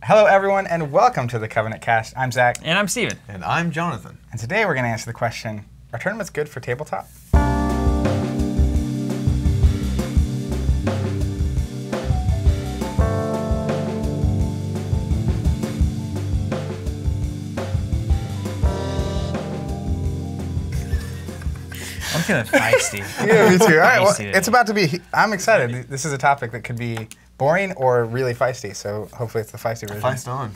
Hello, everyone, and welcome to the Covenant Cast. I'm Zach. And I'm Steven. And I'm Jonathan. And today we're going to answer the question, are tournaments good for tabletop? I'm feeling feisty. Yeah, me too. All right, well, Feisty it's about to be, I'm excited. This is a topic that could be boring or really feisty, so hopefully it's the feisty version. Feist on.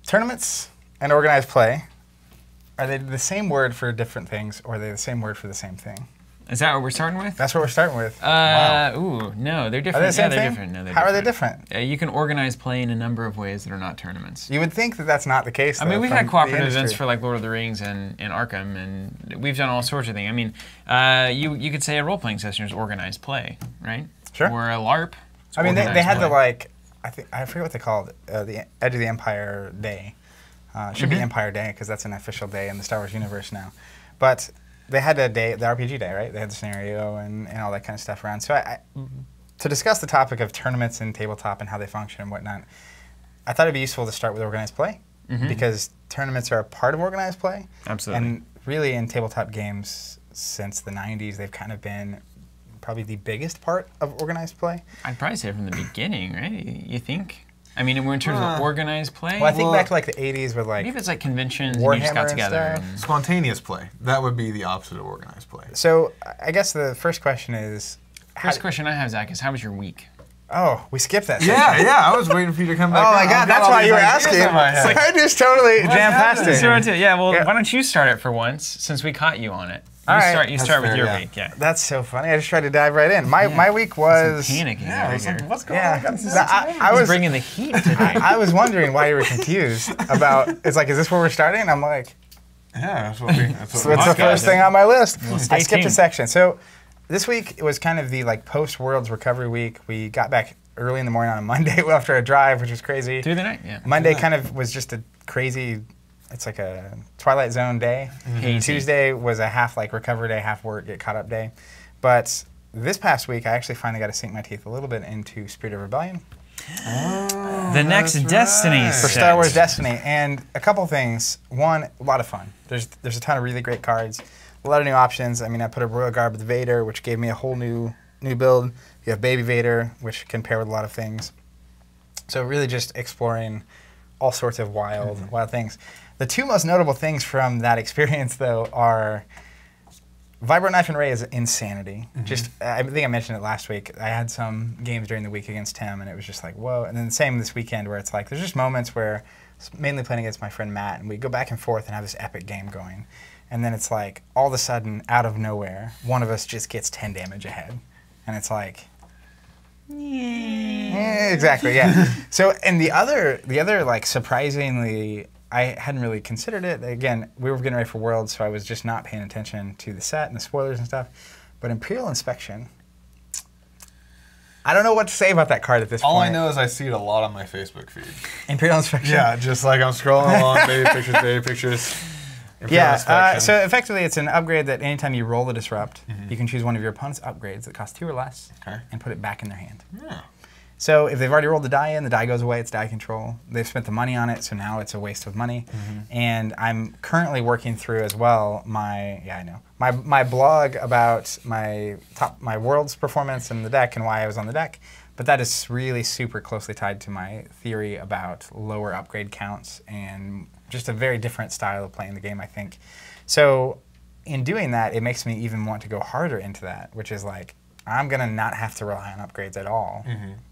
Tournaments and organized play, are they the same word for different things, or are they the same word for the same thing? Is that what we're starting with? That's what we're starting with. Ooh, no, they're different. Are they the same they're thing? different. No, they're How different. are they different? You can organize play in a number of ways that are not tournaments. You would think that that's not the case, I mean, though, we've from had the cooperative industry. events for like Lord of the Rings and Arkham, and we've done all sorts of things. I mean, you could say a role-playing session is organized play, right? Sure. Or a LARP. I mean, they had play. the, like, I forget what they called it, the Edge of the Empire Day. Should be Empire Day, because that's an official day in the Star Wars universe now. But they had a day, the RPG day, right? They had the scenario and all that kind of stuff around. So to discuss the topic of tournaments and tabletop and how they function and whatnot, I thought it'd be useful to start with organized play, because tournaments are a part of organized play. Absolutely. And really in tabletop games since the 90s, they've kind of been probably the biggest part of organized play. I'd probably say from the beginning, right? You think? I mean, in terms of organized play? Well, I think back to like the 80s with like maybe it's like conventions Warhammer and you just got and together. stuff. And Spontaneous play. That would be the opposite of organized play. So I guess the first question is... First question I have, Zach, is how was your week? Oh, we skipped that. Yeah, I was waiting for you to come back. Oh my God, that's why you were asking. I just totally jammed past it. Yeah, well, why don't you start it for once, since we caught you on it? You start with your week, yeah. That's so funny. I just tried to dive right in. My week was... Panicking over here. Like, what's going on? I was bringing the heat today. I was wondering why you were confused about... It's like, is this where we're starting? And I'm like... Yeah, that's what we... So it's the first thing on my list. stay I skipped a tuned. section. So this week was kind of the like post-Worlds recovery week. We got back early in the morning on a Monday after a drive, which was crazy. Through the night, yeah. Monday kind of was just a crazy... It's like a Twilight Zone day. Tuesday was a half like recovery day, half work, get caught up day. But this past week, I actually finally got to sink my teeth a little bit into Spirit of Rebellion. The next Destiny For Star Wars Destiny. And a couple things. One, a lot of fun. There's a ton of really great cards. A lot of new options. I mean, I put a Royal Guard with Vader, which gave me a whole new build. You have Baby Vader, which can pair with a lot of things. So really just exploring all sorts of wild things. The two most notable things from that experience, though, are Vibro Knife and Ray is insanity. Just, I think I mentioned it last week. I had some games during the week against Tim, and it was just like, whoa. And then the same this weekend, where it's like, there's just moments where, mainly playing against my friend Matt, and we go back and forth and have this epic game going. And then it's like, all of a sudden, out of nowhere, one of us just gets 10 damage ahead. And it's like... Yeah, exactly, yeah. So, and the other, like, surprisingly... I hadn't really considered it. Again, we were getting ready for Worlds, so I was just not paying attention to the set and the spoilers and stuff. But Imperial Inspection, I don't know what to say about that card at this point. All I know is I see it a lot on my Facebook feed. Imperial Inspection? Yeah, just like I'm scrolling along, baby pictures. Yeah, so effectively it's an upgrade that anytime you roll the Disrupt, you can choose one of your opponent's upgrades that costs 2 or less and put it back in their hand. Yeah. So if they've already rolled the die in, the die goes away, it's die control. They've spent the money on it, so now it's a waste of money. And I'm currently working through as well my blog about my Worlds performance in the deck and why I was on the deck. But that is really super closely tied to my theory about lower upgrade counts and just a very different style of playing the game, I think. So in doing that, it makes me even want to go harder into that, which is like, I'm gonna not have to rely on upgrades at all,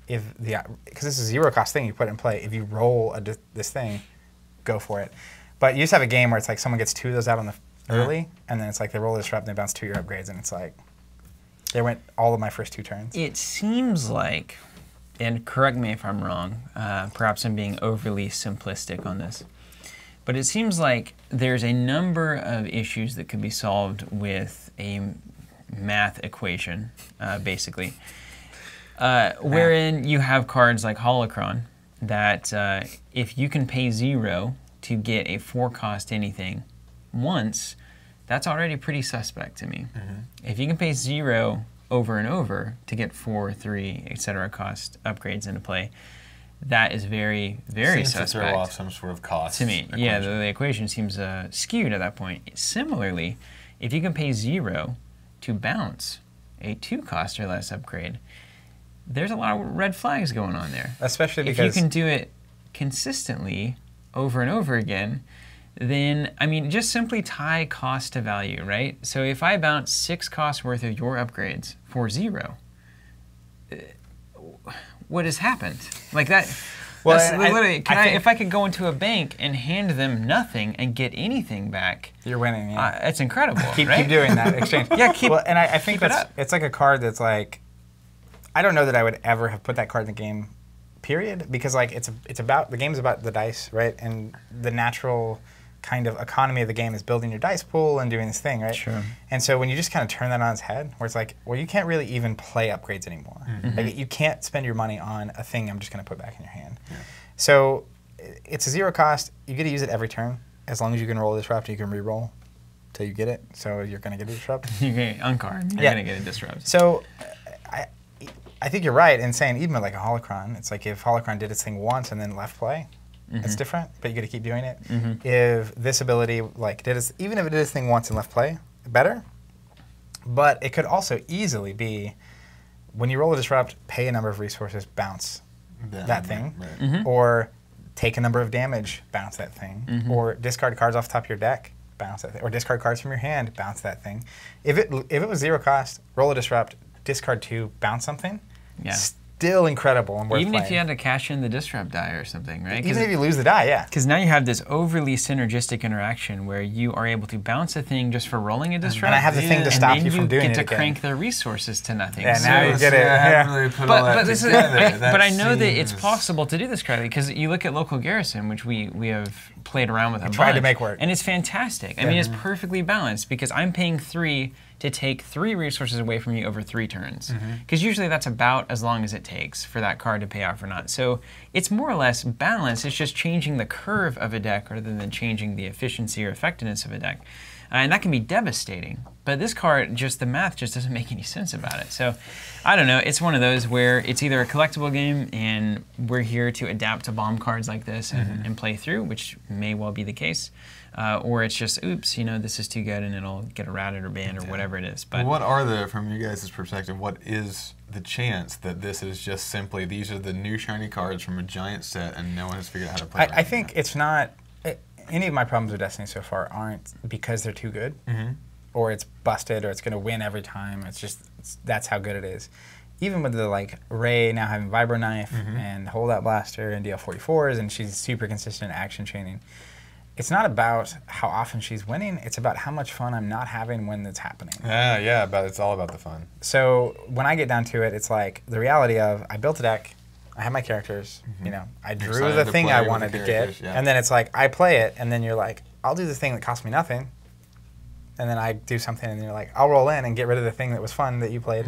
because this is a zero-cost thing you put in play. If you roll this thing, go for it. But you just have a game where it's like someone gets 2 of those out on the early, and then it's like they roll a Disrupt and they bounce 2 of your upgrades, and it's like they went all of my first 2 turns. It seems like, and correct me if I'm wrong, perhaps I'm being overly simplistic on this, but it seems like there's a number of issues that could be solved with a math equation, basically, wherein you have cards like Holocron that if you can pay 0 to get a 4-cost anything once, that's already pretty suspect to me. If you can pay 0 over and over to get 4, 3, etc. cost upgrades into play, that is very, very Seems to suspect. throw off some sort of cost To me, equation. yeah, the equation seems skewed at that point. Similarly, if you can pay 0 to bounce a 2 cost or less upgrade, there's a lot of red flags going on there. Especially If because you can do it consistently over and over again, then, I mean, just simply tie cost to value, right? So if I bounce 6 costs worth of your upgrades for 0, what has happened? Like that. Well, That's I literally, think- if I could go into a bank and hand them nothing and get anything back, you're winning. Yeah. it's incredible. keep right? doing that exchange. Yeah, keep. Well, and I think keep it that's up. it's like a card that's like, I don't know that I would ever have put that card in the game, period, because like it's about the game's about the dice, right? And the natural kind of economy of the game is building your dice pool and doing this thing, right? Sure. And so when you just kind of turn that on its head, where it's like, well, you can't really even play upgrades anymore. Like you can't spend your money on a thing I'm just going to put back in your hand. Yeah. So it's a 0 cost. You get to use it every turn as long as you can roll a disrupt. You can re-roll till you get it. So you're going to get a disrupt. You're going to uncard. You're Yeah. going to get a disrupt. So I think you're right in saying even like a holocron, it's like if holocron did its thing once and then left play, it's different, but you got to keep doing it. If this ability like even if it did its thing once and left play, better. But it could also easily be when you roll a disrupt, pay a number of resources, bounce that thing, Right. or take a number of damage, bounce that thing, or discard cards off the top of your deck, bounce that thing, or discard cards from your hand, bounce that thing. If it was 0 cost, roll a disrupt, discard 2, bounce something. Yeah. Still incredible and worth Even playing. if you had to cash in the disrupt die or something, right? Even if you lose the die, yeah. Because now you have this overly synergistic interaction where you are able to bounce a thing just for rolling a disrupt. And I have the thing to and stop then you from doing get it to again. crank the resources to nothing. Yeah, now you So, get it. I haven't Yeah. really put all that But this is, together. but I know that it's seems- possible to do this correctly because you look at local Garrison, which we have played around with a bunch. tried to make work. And it's fantastic. I mean, it's perfectly balanced because I'm paying 3 to take 3 resources away from you over 3 turns. Because usually that's about as long as it takes for that card to pay off or not. So it's more or less balanced. It's just changing the curve of a deck rather than changing the efficiency or effectiveness of a deck. And that can be devastating. But this card, just the math just doesn't make any sense about it. So I don't know. It's one of those where it's either a collectible game and we're here to adapt to bomb cards like this and play through, which may well be the case. Or it's just, oops, you know, this is too good and it'll get errated or banned or whatever it is. But What are the, from you guys' perspective, what is the chance that this is just simply, these are the new shiny cards from a giant set and no one has figured out how to play them? I think it's not, any of my problems with Destiny so far aren't because they're too good, or it's busted, or it's going to win every time. It's just, that's how good it is. Even with the like Ray now having Vibro Knife and Holdout Blaster and DL44s, and she's super consistent action chaining. It's not about how often she's winning, it's about how much fun I'm not having when it's happening. Yeah, but it's all about the fun. So when I get down to it, it's like the reality of I built a deck, I have my characters, you know, I drew excited the to thing play I with the wanted to get, characters, yeah. and then it's like I play it, and then you're like, I'll do the thing that cost me nothing, and then I do something, and you're like, I'll roll in and get rid of the thing that was fun that you played.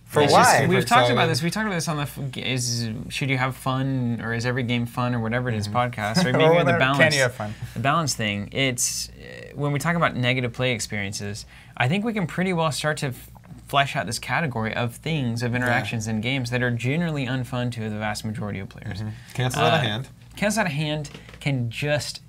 For it's why? just- we've Super talked about excited. this. We talked about this on the should you have fun or is every game fun or whatever it is podcast or Or maybe the whatever. balance. Can you have fun? The balance thing. It's when we talk about negative play experiences. I think we can pretty well start to flesh out this category of things of interactions in games that are generally unfun to the vast majority of players. Cancel out of hand. Cancel out of hand can just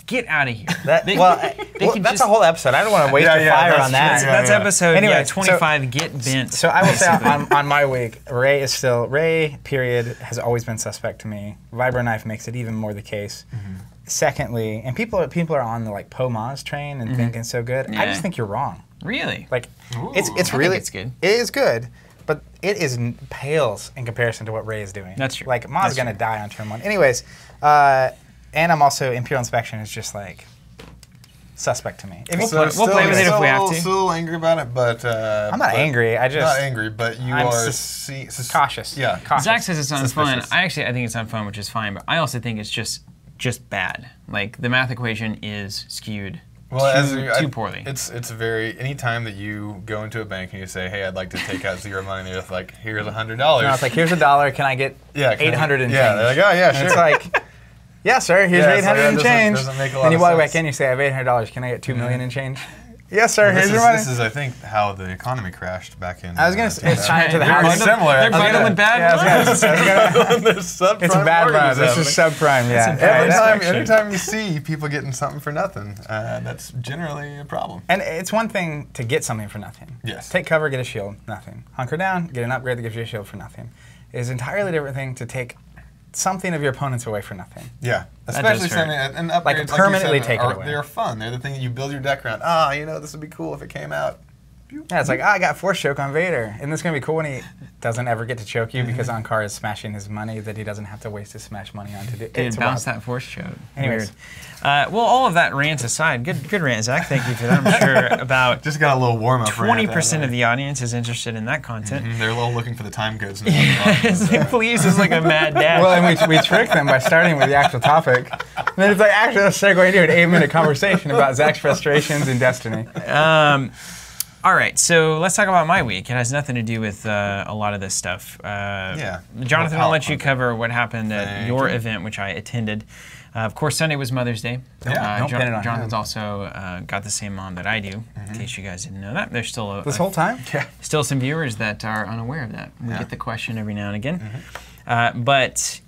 get out of here. That, They- well, they well, can that's just- a whole episode. I don't want to waste your fire that's on that. true. That's Yeah. episode Anyway, 25. Get bent. So I will say on my week, Ray, period, has always been suspect to me. Vibro Knife makes it even more the case. Secondly, and people are on the like Pomaz train and thinking so good. I Yeah. just think you're wrong. Really? Like, Ooh. it's I think really it's good. It is good, but it is pales in comparison to what Ray is doing. That's true. Like Ma's That's gonna true. die on turn 1. Anyways, and I'm also Imperial Inspection is just like suspect to me. If you- we'll play with it if we have to. Still angry about it, but I'm not but- angry. I just not angry, but you I'm are cautious. Yeah, Cautious. Zach says it's unfun. Suspicious. I think it's unfun, which is fine. But I also think it's just bad. Like the math equation is skewed too poorly. It's very, anytime that you go into a bank and you say, hey, I'd like to take out zero money, they're like, here's $100. No, it's like here's $1. Can I get yeah, 800 and yeah, change? they're like, oh yeah, And sure. it's like, yeah, sir, here's Yeah, your it's like, 800 and that change. doesn't make a lot And you of walk sense. back in, you say, I have $800. Can I get $2 million and change? Yes, sir. Well, Here's your money. this is, I think, how the economy crashed back in. I was gonna say it's tied to the They're house. similar. They're bundling bad loans. It's a bad loan. This is subprime. Yeah. Anytime you see people getting something for nothing, that's generally a problem. And it's one thing to get something for nothing. Yes. Take cover, get a shield, nothing. Hunker down, get an upgrade that gives you a shield for nothing. It is an entirely different thing to take something of your opponents away for nothing. Yeah, especially something an upgrade, like permanently take it away. They're fun. They're the thing that you build your deck around. This would be cool if it came out. Yeah, it's like, I got Force Choke on Vader. Isn't this going to be cool when he doesn't ever get to choke you because Ankar is smashing his money that he doesn't have to waste his smash money on to do? Dude, bounce that Force Choke. Anyways. Well, all of that rant aside, good rant, Zach. Thank you for that. I'm sure about just got a little warm up. 20% of the audience is interested in that content. They're a little looking for the time codes. Please, is like a mad dash. Well, and we tricked them by starting with the actual topic. And then it's like, actually, let's start going to an 8-minute conversation about Zach's frustrations in Destiny. All right, so let's talk about my week. It has nothing to do with a lot of this stuff. Jonathan, I'll let you cover what happened at your event, which I attended. Of course, Sunday was Mother's Day. Jonathan's also got the same mom that I do, in case you guys didn't know that. There's still this whole time? Still some viewers that are unaware of that. We get the question every now and again. But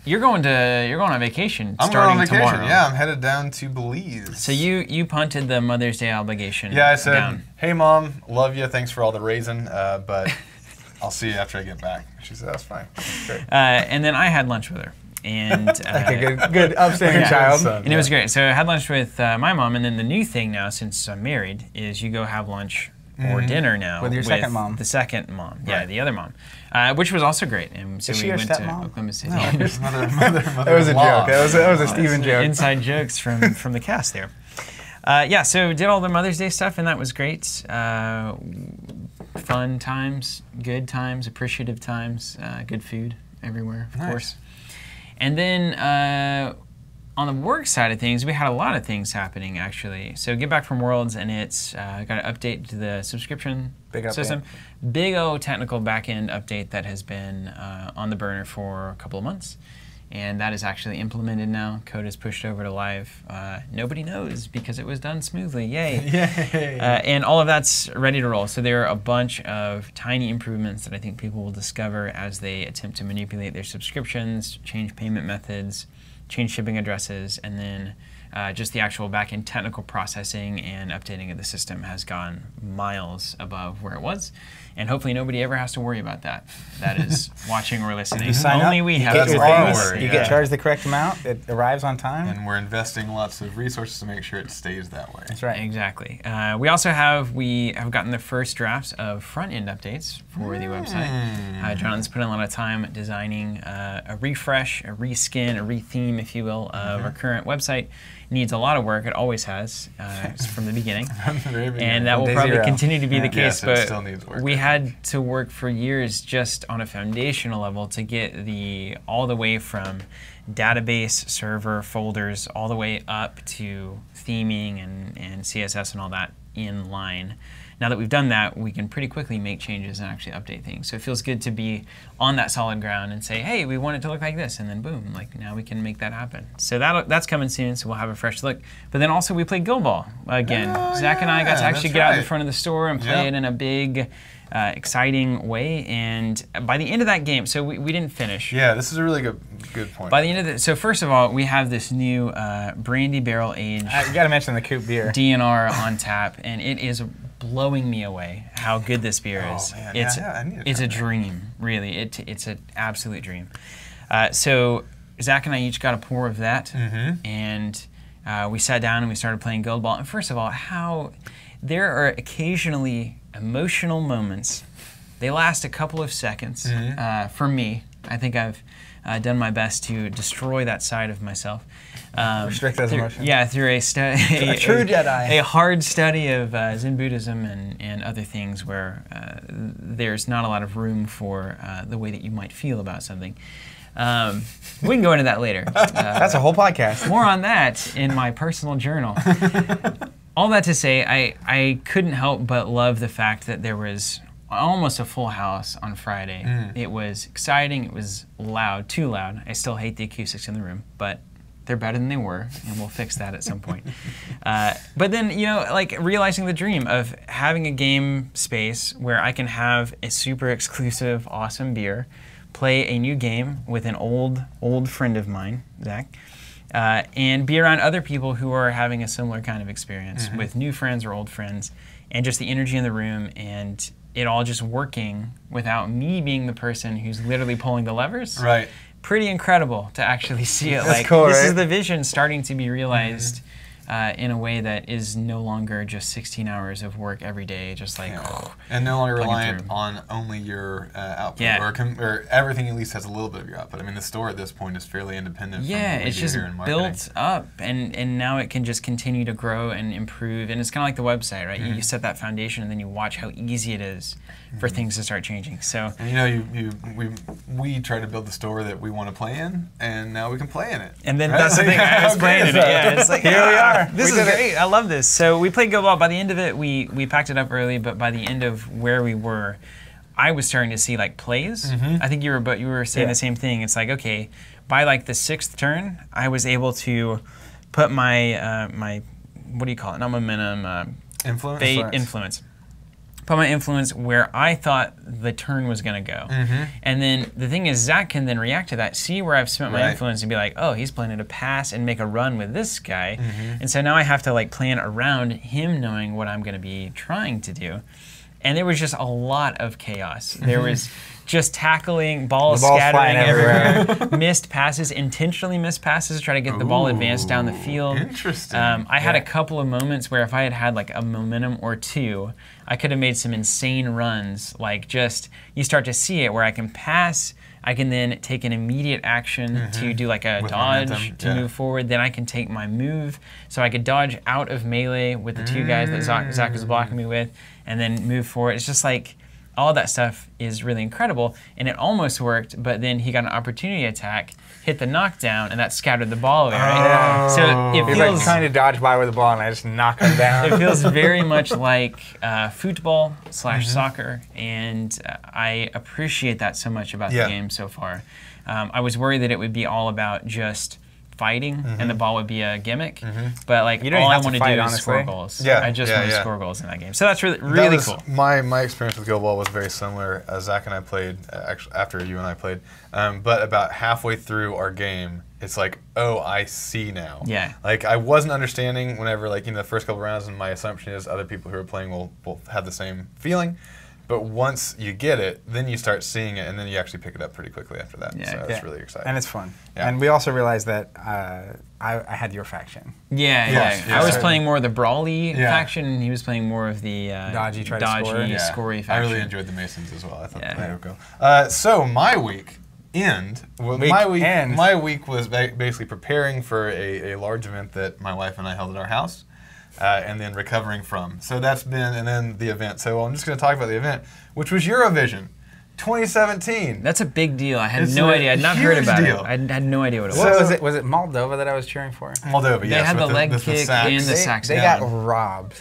you're going on vacation starting tomorrow. Yeah, I'm headed down to Belize. So you punted the Mother's Day obligation. Yeah, I said, down. "Hey, Mom, love you. Thanks for all the raisin, but I'll see you after I get back." She said, "That's fine." Great. And then I had lunch with her. And like a good upstanding child. And it was great. So I had lunch with my mom, and then the new thing now, since I'm married, is you go have lunch or dinner now with your second mom. The second mom, yeah, the other mom, which was also great. And so is she we your went stepmom? to Oklahoma City. No, That was a joke. That was a Steven joke. Inside jokes from the cast there. So did all the Mother's Day stuff, and that was great. Fun times, good times, appreciative times, good food everywhere, of course. And then on the work side of things, we had a lot of things happening, actually. So get back from Worlds, and it's got an update to the subscription system. Big O technical backend update that has been on the burner for a couple of months. And that is actually implemented now. Code is pushed over to live. Nobody knows because it was done smoothly. Yay. Yay. And all of that's ready to roll. So there are a bunch of tiny improvements that I think people will discover as they attempt to manipulate their subscriptions, change payment methods, change shipping addresses, and then just the actual back-end technical processing and updating of the system has gone miles above where it was. And hopefully nobody ever has to worry about that. That is watching or listening. Only we have get to things. You get charged the correct amount. It arrives on time. And we're investing lots of resources to make sure it stays that way. That's right. Exactly. We also have gotten the first drafts of front-end updates for the website. Jonathan's put in a lot of time designing a refresh, a reskin, a retheme, if you will, of our current website. Needs a lot of work. It always has from the beginning. And that will probably continue to be the case. But it still needs work. We had to work for years just on a foundational level to get all the way from database, server, folders, all the way up to theming and CSS and all that in line. Now that we've done that, we can pretty quickly make changes and actually update things. So it feels good to be on that solid ground and say, hey, we want it to look like this, and then boom, like now we can make that happen. So that's coming soon, so we'll have a fresh look. But then also we played Guild Ball again. Zach and I got to actually get out in front of the store and play it in a big, exciting way. And by the end of that game, so we didn't finish. Yeah, this is a really good point. By the end of so first of all, we have this new brandy barrel aged. You got to mention the Coupe beer. DNR on tap, and it is blowing me away how good this beer is. Man. It's a dream, really. It's an absolute dream. So Zach and I each got a pour of that, and we sat down and we started playing Guild Ball. And first of all, how there are occasionally emotional moments. They last a couple of seconds. For me, I think I've done my best to destroy that side of myself. Restrict those emotions. Yeah, through a true Jedi. A hard study of Zen Buddhism and other things where there's not a lot of room for the way that you might feel about something. We can go into that later. That's a whole podcast. More on that in my personal journal. All that to say, I couldn't help but love the fact that there was almost a full house on Friday. It was exciting. It was loud, too loud. I still hate the acoustics in the room, but They're better than they were, and we'll fix that at some point. But then, you know, like realizing the dream of having a game space where I can have a super exclusive, awesome beer, play a new game with an old friend of mine, Zach, and be around other people who are having a similar kind of experience with new friends or old friends, and just the energy in the room and it all just working without me being the person who's literally pulling the levers. Right. Pretty incredible to actually see it. That's Like cool, this right? is the vision starting to be realized in a way that is no longer just 16 hours of work every day, just like and no longer plugging reliant through. on only your output, Yeah. or everything at least has a little bit of your output. I mean, the store at this point is fairly independent. Yeah, from what we it's do just here in marketing. built up, and now it can just continue to grow and improve. And it's kind of like the website, right? You set that foundation, and then you watch how easy it is for things to start changing. So, And you know, we try to build the store that we want to play in, and now we can play in it. and then Right? that's the thing. I How was playing great it. is that? Yeah, it's like Here we are. This We is did it. great. I love this. So we played Go Ball. By the end of it, we packed it up early, but by the end of where we were, I was starting to see like plays. I think you were saying Yeah. the same thing. It's like, okay, by like the 6th turn, I was able to put my my what do you call it? Not momentum. Influence. Influence. Put my influence where I thought the turn was going to go. And then the thing is, Zach can then react to that, see where I've spent my Right. influence and be like, oh, he's planning to pass and make a run with this guy. And so now I have to like plan around him knowing what I'm going to be trying to do. And there was just a lot of chaos. There was just tackling, balls The ball's scattering flying everywhere, missed passes, intentionally missed passes to try to get the ball advanced down the field. Interesting. I had a couple of moments where if I had had like a momentum or two, I could have made some insane runs. Like just, you start to see it where I can pass, I can then take an immediate action to do like a With dodge momentum, to yeah. move forward. Then I can take my move, so I could dodge out of melee with the two guys that Zach was blocking me with, and then move forward. It's just like, all that stuff is really incredible, and it almost worked, but then he got an opportunity attack, hit the knockdown, and that scattered the ball away, right? So it He's feels like trying to dodge by with the ball, and I just knock him down. it feels very much like football / soccer, and I appreciate that so much about Yeah. the game so far. I was worried that it would be all about just fighting and the ball would be a gimmick, but like You don't all I have to want to fight, do is honestly. score goals. Yeah, I just yeah, want to yeah. score goals in that game. So that's really That was cool. My experience with Go Ball was very similar. Zach and I played, actually after you and I played, but about halfway through our game, it's like, oh, I see now. Yeah. Like I wasn't understanding whenever, like, the first couple rounds, and my assumption is other people who are playing will have the same feeling. But once you get it, then you start seeing it, and then you actually pick it up pretty quickly after that. Yeah. So it's really exciting. And it's fun. Yeah. And we also realized that I had your faction. Yeah, Yes, yeah. I was yes. playing more of the brawly Yeah. faction, and he was playing more of the Dodgy, try to score. scory I faction. really enjoyed the Masons as well. I thought Yeah. they would go. So my week my week was basically preparing for a large event that my wife and I held at our house, and then recovering from. So that's been, and then the event. So I'm just going to talk about the event, which was Eurovision 2017. That's a big deal. I had It's no a idea. I'd not heard huge about deal. it. I had no idea what it So was. was it Moldova that I was cheering for? Moldova, They yes. had with the leg with kick sax. and the They saxophone. got robbed.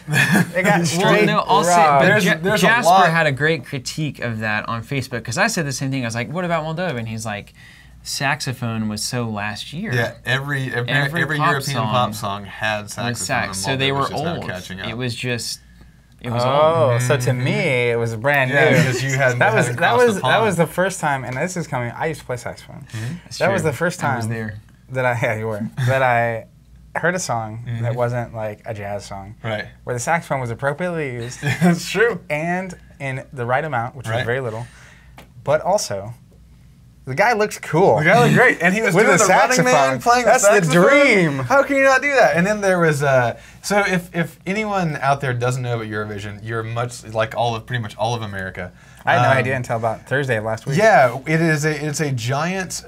They got straight No, I'll say, robbed. but There's a Jasper lot. had a great critique of that on Facebook, because I said the same thing. I was like, "What about Moldova?" And he's like, "Saxophone was so last year." Yeah, every Every European pop song pop song had with saxophone. sax, and so they were Moldova's just now old. catching up. It was just, it was old. Oh, so to me it was brand Yeah, new. because you hadn't- that was hadn't that crossed was the that pond. was the first time, and this is coming. I used to play saxophone. That's That was true. the first I was time there. that you were that I heard a song that wasn't like a jazz song, Right. where the saxophone was appropriately used That's true. and in the right amount, which was Right. very little, but also the guy looks cool. The guy looked great, and he was With doing the the running man, saxophone. playing That's the the saxophone. dream. How can you not do that? And then there was so if anyone out there doesning know about Eurovision, you're much like pretty much all of America. I had no idea until about Thursday of last week. Yeah, it's a giant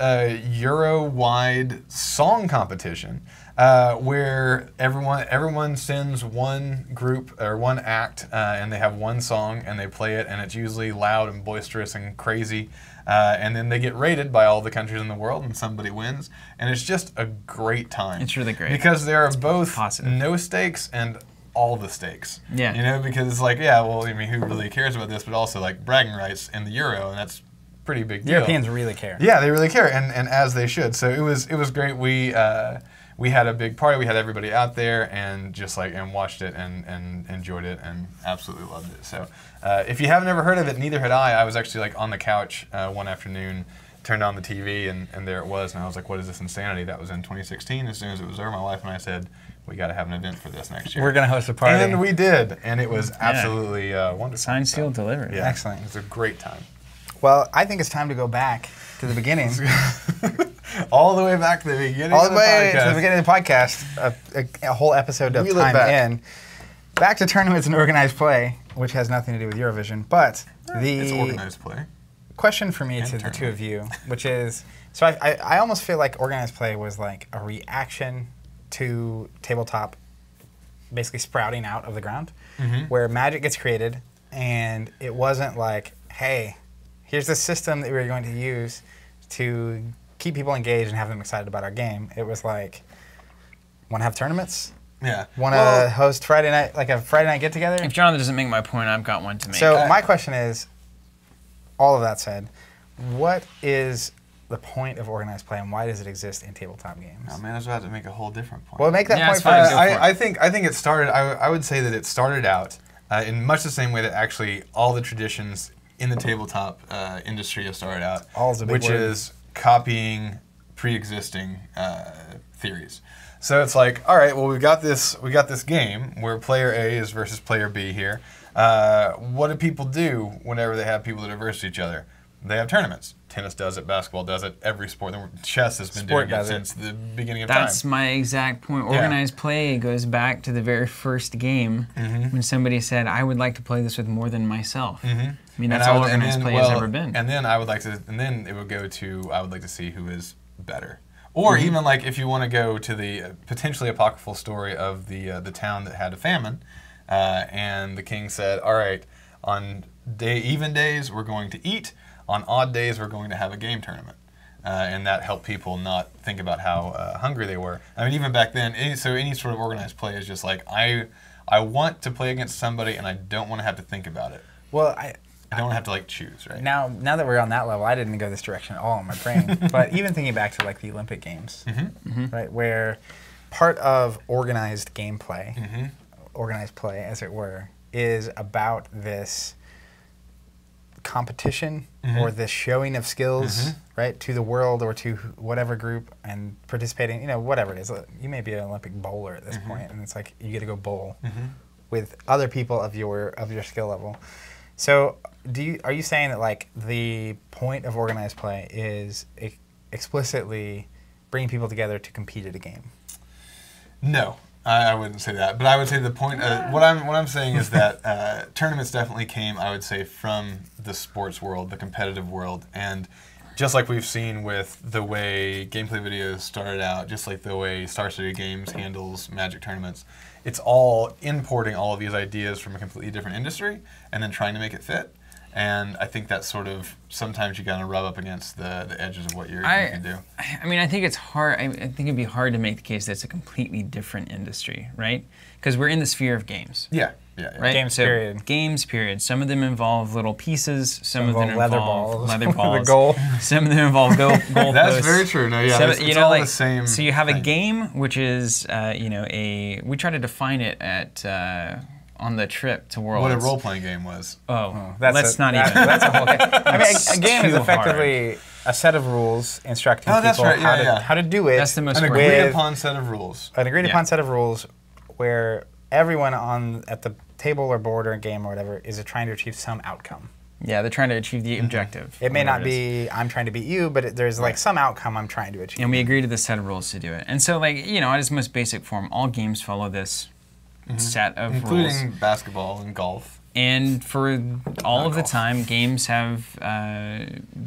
Euro-wide song competition where everyone sends one group or one act, and they have one song and they play it, and it's usually loud and boisterous and crazy, and then they get rated by all the countries in the world, and somebody wins, and it's just a great time. It's really great. because there are both Positive. no stakes and all the stakes. Yeah. Because it's like, yeah, well, I mean, who really cares about this? But also like bragging rights in the Euro, and that's pretty big deal. Europeans really care. Yeah, they really care, and as they should. So it was great. we had a big party. We had everybody out there and just like and watched it and enjoyed it and absolutely loved it. So if you haven't ever heard of it, neither had I. I was actually like on the couch one afternoon, turned on the TV, and there it was. And I was like, what is this insanity? That was in 2016. As soon as it was over, my wife and I said, we got to have an event for this next year. We're going to host a party. And we did. And it was absolutely wonderful. Signed, sealed, delivered. Yeah. Excellent. It was a great time. Well, I think it's time to go back to the beginning. All the way back to the beginning All of the the way podcast. to the beginning of the podcast, a whole episode of We look time back. in. Back to tournaments and organized play, which has nothing to do with Eurovision. But It's the organized play. question for me to the Internal. two of you, which is, so I almost feel like organized play was like a reaction to tabletop basically sprouting out of the ground, where magic gets created, and it wasn't like, hey, here's the system that we're going to use to keep people engaged and have them excited about our game. It was like, want to have tournaments? Yeah. Want to host Friday night, like a Friday night get-together? If Jonathan doesn't make my point, I've got one to make. So my question is, all of that said, what is the point of organized play and why does it exist in tabletop games? Oh man, I was about to make a whole different point. Well, make that Yeah, point it's fine. first. Go for it. I think it started. I would say that it started out in much the same way that actually all the traditions in the tabletop industry have started out, All's a big which word. is copying pre-existing theories. So it's like, all right, well we got this game where player A is versus player B here. What do people do whenever they have people that are versus each other? They have tournaments. Tennis does it, basketball does it, every sport. Chess has been Sport doing it does it. since the beginning of That's time. my exact point. Yeah. Organized play goes back to the very first game when somebody said, I would like to play this with more than myself. I mean, that's all organized play has ever been. And then I would like to, and then it would go to, I would like to see who is better. Or even like if you want to go to the potentially apocryphal story of the town that had a famine, and the king said, all right, on even days we're going to eat, on odd days we're going to have a game tournament. And that helped people not think about how hungry they were. I mean, even back then, any sort of organized play is just like, I want to play against somebody and I don't want to have to think about it. Well, I don't have to like choose, right? now that we're on that level, I didn't go this direction at all in my brain. But even thinking back to like the Olympic Games, right, where part of organized gameplay, organized play, as it were, is about this competition or this showing of skills, right, to the world or to whatever group and participating, whatever it is. You may be an Olympic bowler at this point, and it's like you get to go bowl with other people of your skill level. So, are you saying that like the point of organized play is explicitly bringing people together to compete at a game? No, I wouldn't say that. But I would say the point. What I'm saying is that tournaments definitely came, I would say, from the sports world, the competitive world, and just like we've seen with the way gameplay videos started out, just like the way Star City Games handles Magic tournaments, it's all importing all of these ideas from a completely different industry and then trying to make it fit. And I think that's sort of, sometimes you gotta rub up against the edges of what you can do. I mean, I think it's hard. I think it'd be hard to make the case that it's a completely different industry, right? Because we're in the sphere of games. Yeah. Right? Games, period. Games, period. Some of them involve little pieces. Some of them leather involve balls. leather balls. The goal. Some of them involve goal That's posts. very true. No, yeah, So, it's all the same. So you have a thing. game, which is, we try to define it at on the trip to Worlds. What a role-playing game was. Let's not even. That's a whole game. I mean, a game is too effectively a set of rules instructing that's people right, yeah. how to do it. That's the most An great. agreed-upon set of rules. An agreed Yeah. upon set of rules where everyone at the table or board or game or whatever is trying to achieve some outcome. Yeah, they're trying to achieve the objective. It may not whatever it is. be I'm trying to beat you, but there's like some outcome I'm trying to achieve. And we agree to the set of rules to do it. And so, like, at its most basic form, all games follow this set of rules. Including basketball and golf. And for all of the golf. time, games have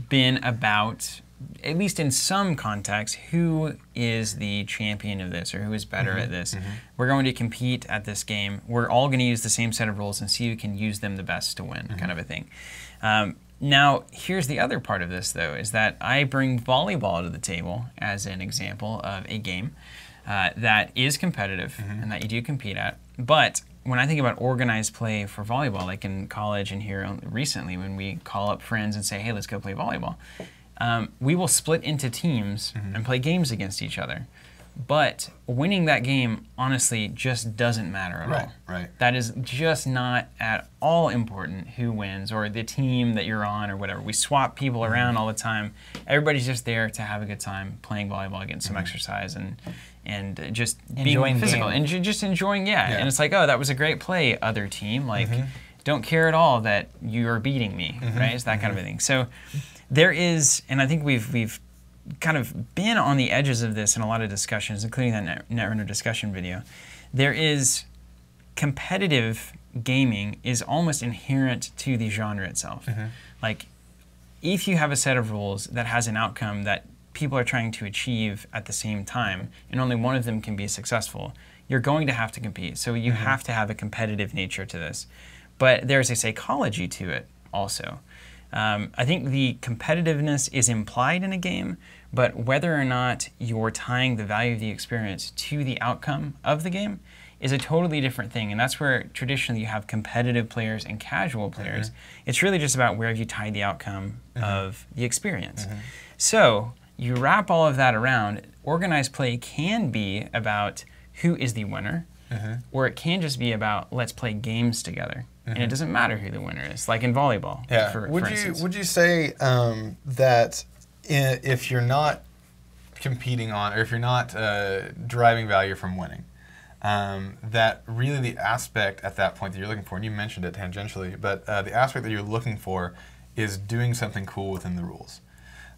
been about, at least in some contexts, who is the champion of this or who is better at this. We're going to compete at this game. We're all going to use the same set of rules and see who can use them the best to win, kind of a thing. Now, here's the other part of this, though, is that I bring volleyball to the table as an example of a game that is competitive and that you do compete at. But when I think about organized play for volleyball, like in college and here recently when we call up friends and say, hey, let's go play volleyball, we will split into teams and play games against each other. But winning that game, honestly, just doesn't matter at all. Right. That is just not at all important who wins or the team that you're on or whatever. We swap people around all the time. Everybody's just there to have a good time playing volleyball, getting some exercise, and just Enjoying being physical. game. And just enjoying, And it's like, oh, that was a great play, other team. Like, don't care at all that you're beating me, right? It's that kind of a thing. So there is, and I think we've kind of been on the edges of this in a lot of discussions, including that Netrunner discussion video. There is competitive gaming is almost inherent to the genre itself. Like, if you have a set of rules that has an outcome that people are trying to achieve at the same time, and only one of them can be successful, you're going to have to compete. So you have to have a competitive nature to this. But there's a psychology to it also. I think the competitiveness is implied in a game, but whether or not you're tying the value of the experience to the outcome of the game is a totally different thing. And that's where traditionally you have competitive players and casual players. It's really just about where have you tied the outcome of the experience. So you wrap all of that around, organized play can be about who is the winner, or it can just be about let's play games together. And it doesn't matter who the winner is, like in volleyball, for instance. Would you say that if you're not competing on, or if you're not deriving value from winning, that really the aspect at that point that you're looking for, and you mentioned it tangentially, but the aspect that you're looking for is doing something cool within the rules.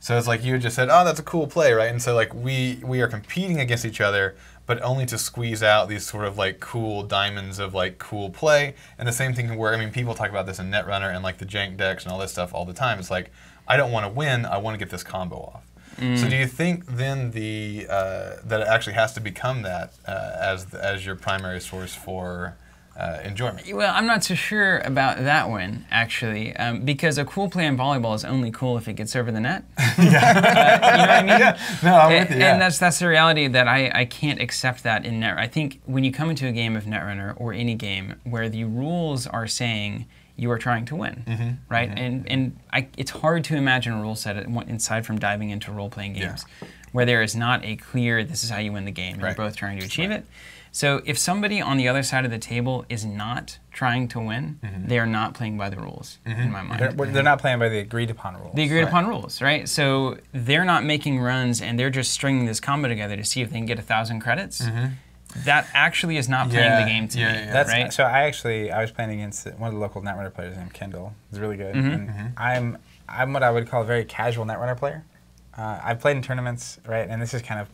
So it's like you just said, oh, that's a cool play, right? And so like we are competing against each other, but only to squeeze out these sort of like cool diamonds of like cool play. And the same thing can work. I mean, people talk about this in Netrunner and like the jank decks and all this stuff all the time. It's like, I don't want to win, I want to get this combo off. So do you think then that it actually has to become that as your primary source for enjoyment? Well, I'm not so sure about that one, actually, because a cool play in volleyball is only cool if it gets over the net. You know what I mean? No, I'm with you. And that's the reality that I can't accept that in Net. I think when you come into a game of Netrunner or any game where the rules are saying you are trying to win, right? And it's hard to imagine a rule set aside from diving into role-playing games where there is not a clear, this is how you win the game, and you're both trying to achieve it. So if somebody on the other side of the table is not trying to win, they are not playing by the rules, in my mind. They're not playing by the agreed upon rules. The agreed upon rules, right? So they're not making runs and they're just stringing this combo together to see if they can get 1,000 credits. That actually is not playing the game to me, right? So I was playing against one of the local Netrunner players named Kendall. He's really good. And I'm what I would call a very casual Netrunner player. I've played in tournaments, right? And this is kind of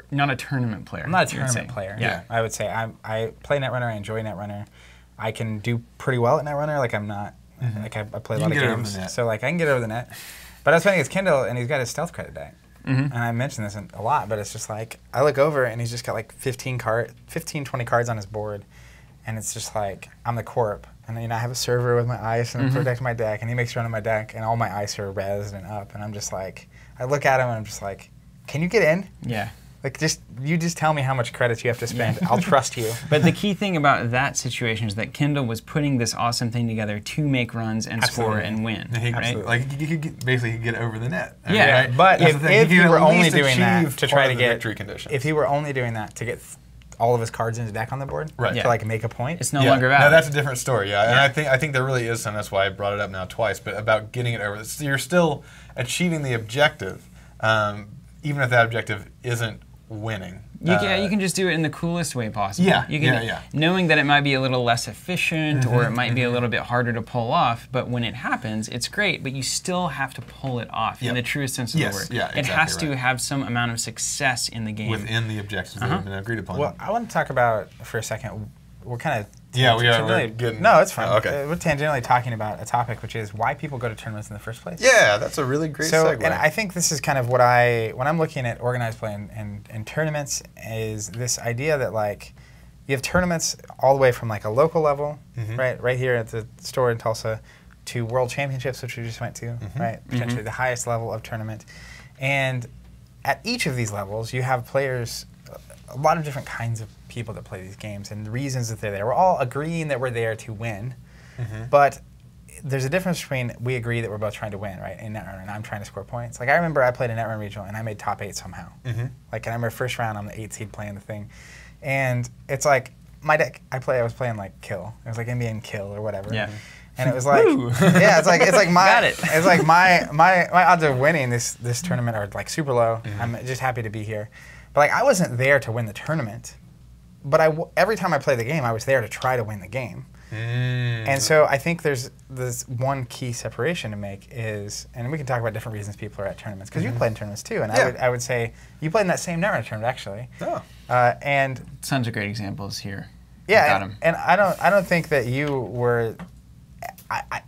not a tournament player. I'm not a tournament player. I would say I play Netrunner. I enjoy Netrunner. I can do pretty well at Netrunner. Like I'm not like I play a lot of games, so like I can get over the net. But I was playing against Kendall, and he's got his stealth credit deck. And I mention this a lot, but it's just like I look over and he's just got like 15, 20 cards on his board, and it's just like I'm the corp, and I have a server with my ice and I protect my deck, and he makes run on my deck, and all my ice are rezzed and up, and I'm just like I look at him and I'm just like, can you get in? Yeah. Like you just tell me how much credits you have to spend. I'll trust you. But the key thing about that situation is that Kendall was putting this awesome thing together to make runs and score and win. Right? Like you could basically get over the net. Yeah, right? But if you were only doing that to try to get victory conditions. if he were only doing that to get all of his cards in his deck on the board, to like make a point, it's no longer valid. No, that's a different story. And I think there really is some. That's why I brought it up now twice. But about getting it over, so you're still achieving the objective, even if that objective isn't winning. You can just do it in the coolest way possible. Yeah, Knowing that it might be a little less efficient or it might be a little bit harder to pull off, but when it happens, it's great, but you still have to pull it off in the truest sense of the word. Yeah, it has to have some amount of success in the game. Within the objectives that have been agreed upon. Well, I want to talk about, for a second, we're kind of... we are. We're getting, no, it's fine. Okay. We're tangentially talking about a topic, which is why people go to tournaments in the first place. Yeah, that's a really great segue. And I think this is kind of when I'm looking at organized play and tournaments, is this idea that like you have tournaments all the way from like a local level, right here at the store in Tulsa, to World Championships, which we just went to, right? Potentially the highest level of tournament. And at each of these levels, you have players, a lot of different kinds of people that play these games and the reasons that they're there. We're all agreeing that we're there to win, but there's a difference between we agree that we're both trying to win, right, in Netrunner, and I'm trying to score points. Like I remember I played a Netrunner regional and I made top 8 somehow. Like I remember first round I'm the 8th seed playing the thing, and it's like my deck I was playing like kill. It was like Indian kill or whatever. Yeah. And it was like, yeah, it's like my, Got it. it's like my odds of winning this tournament are like super low. I'm just happy to be here, but like I wasn't there to win the tournament, but every time I played the game, I was there to try to win the game. And so I think there's this one key separation to make is, and we can talk about different reasons people are at tournaments, because you played in tournaments too, and I would say you played in that same Netrunner tournament actually. Oh. And Tons of great examples here. yeah, and I don't think that you were.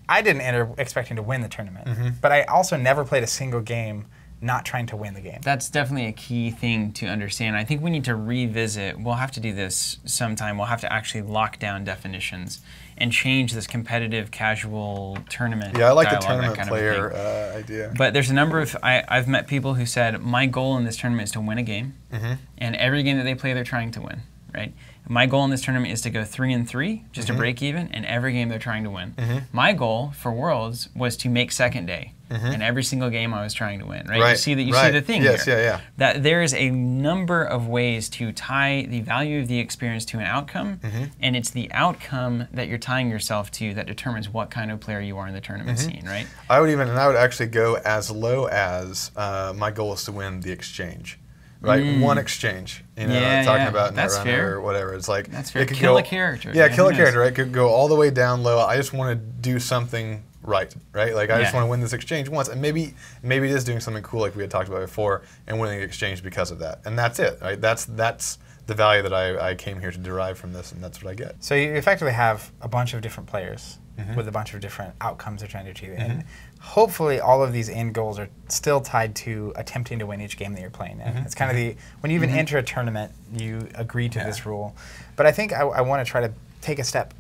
I didn't enter expecting to win the tournament, but I also never played a single game not trying to win the game. That's definitely a key thing to understand. I think we need to revisit. We'll have to do this sometime. We'll have to actually lock down definitions and change this competitive, casual tournament. Yeah, I like the dialogue, tournament kind player of thing. idea. But there's a number of, I've met people who said, my goal in this tournament is to win a game, and every game that they play, they're trying to win, right? My goal in this tournament is to go 3-3, just to break even, and every game they're trying to win. My goal for Worlds was to make second day, and every single game I was trying to win, right? You see that you see the thing here. Yeah. That there is a number of ways to tie the value of the experience to an outcome, and it's the outcome that you're tying yourself to that determines what kind of player you are in the tournament scene, right? I would actually go as low as my goal is to win the exchange. Right, one exchange. You know, talking about Netrunner or whatever. It's like that's fair. It could Kill go, a character. Yeah, kill a character. Right, it could go all the way down low. I just want to do something right. Like I just want to win this exchange once, and maybe it is doing something cool like we had talked about before, and winning the exchange because of that. And that's it. Right, that's the value that I came here to derive from this, and that's what I get. So you effectively have a bunch of different players with a bunch of different outcomes they're trying to achieve. And hopefully all of these end goals are still tied to attempting to win each game that you're playing in. It's kind of when you even enter a tournament, you agree to this rule. But I think I want to try to take a step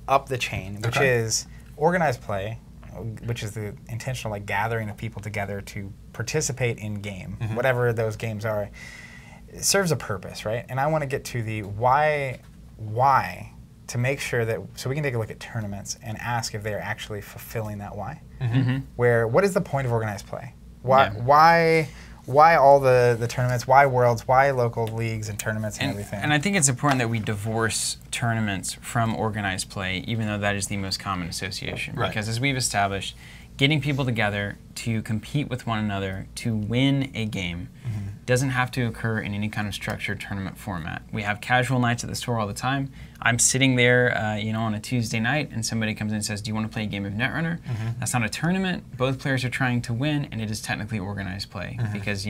up the chain, which is organized play, which is the intentional like gathering of people together to participate in game, whatever those games are. It serves a purpose, right? And I want to get to the why to make sure that, so we can take a look at tournaments and ask if they are actually fulfilling that why. What is the point of organized play? Why all the tournaments? Why Worlds? Why local leagues and tournaments and everything? And I think it's important that we divorce tournaments from organized play, even though that is the most common association. Right. Because as we've established, getting people together to compete with one another to win a game doesn't have to occur in any kind of structured tournament format. We have casual nights at the store all the time. I'm sitting there, on a Tuesday night, and somebody comes in and says, "Do you want to play a game of Netrunner?" That's not a tournament. Both players are trying to win, and it is technically organized play because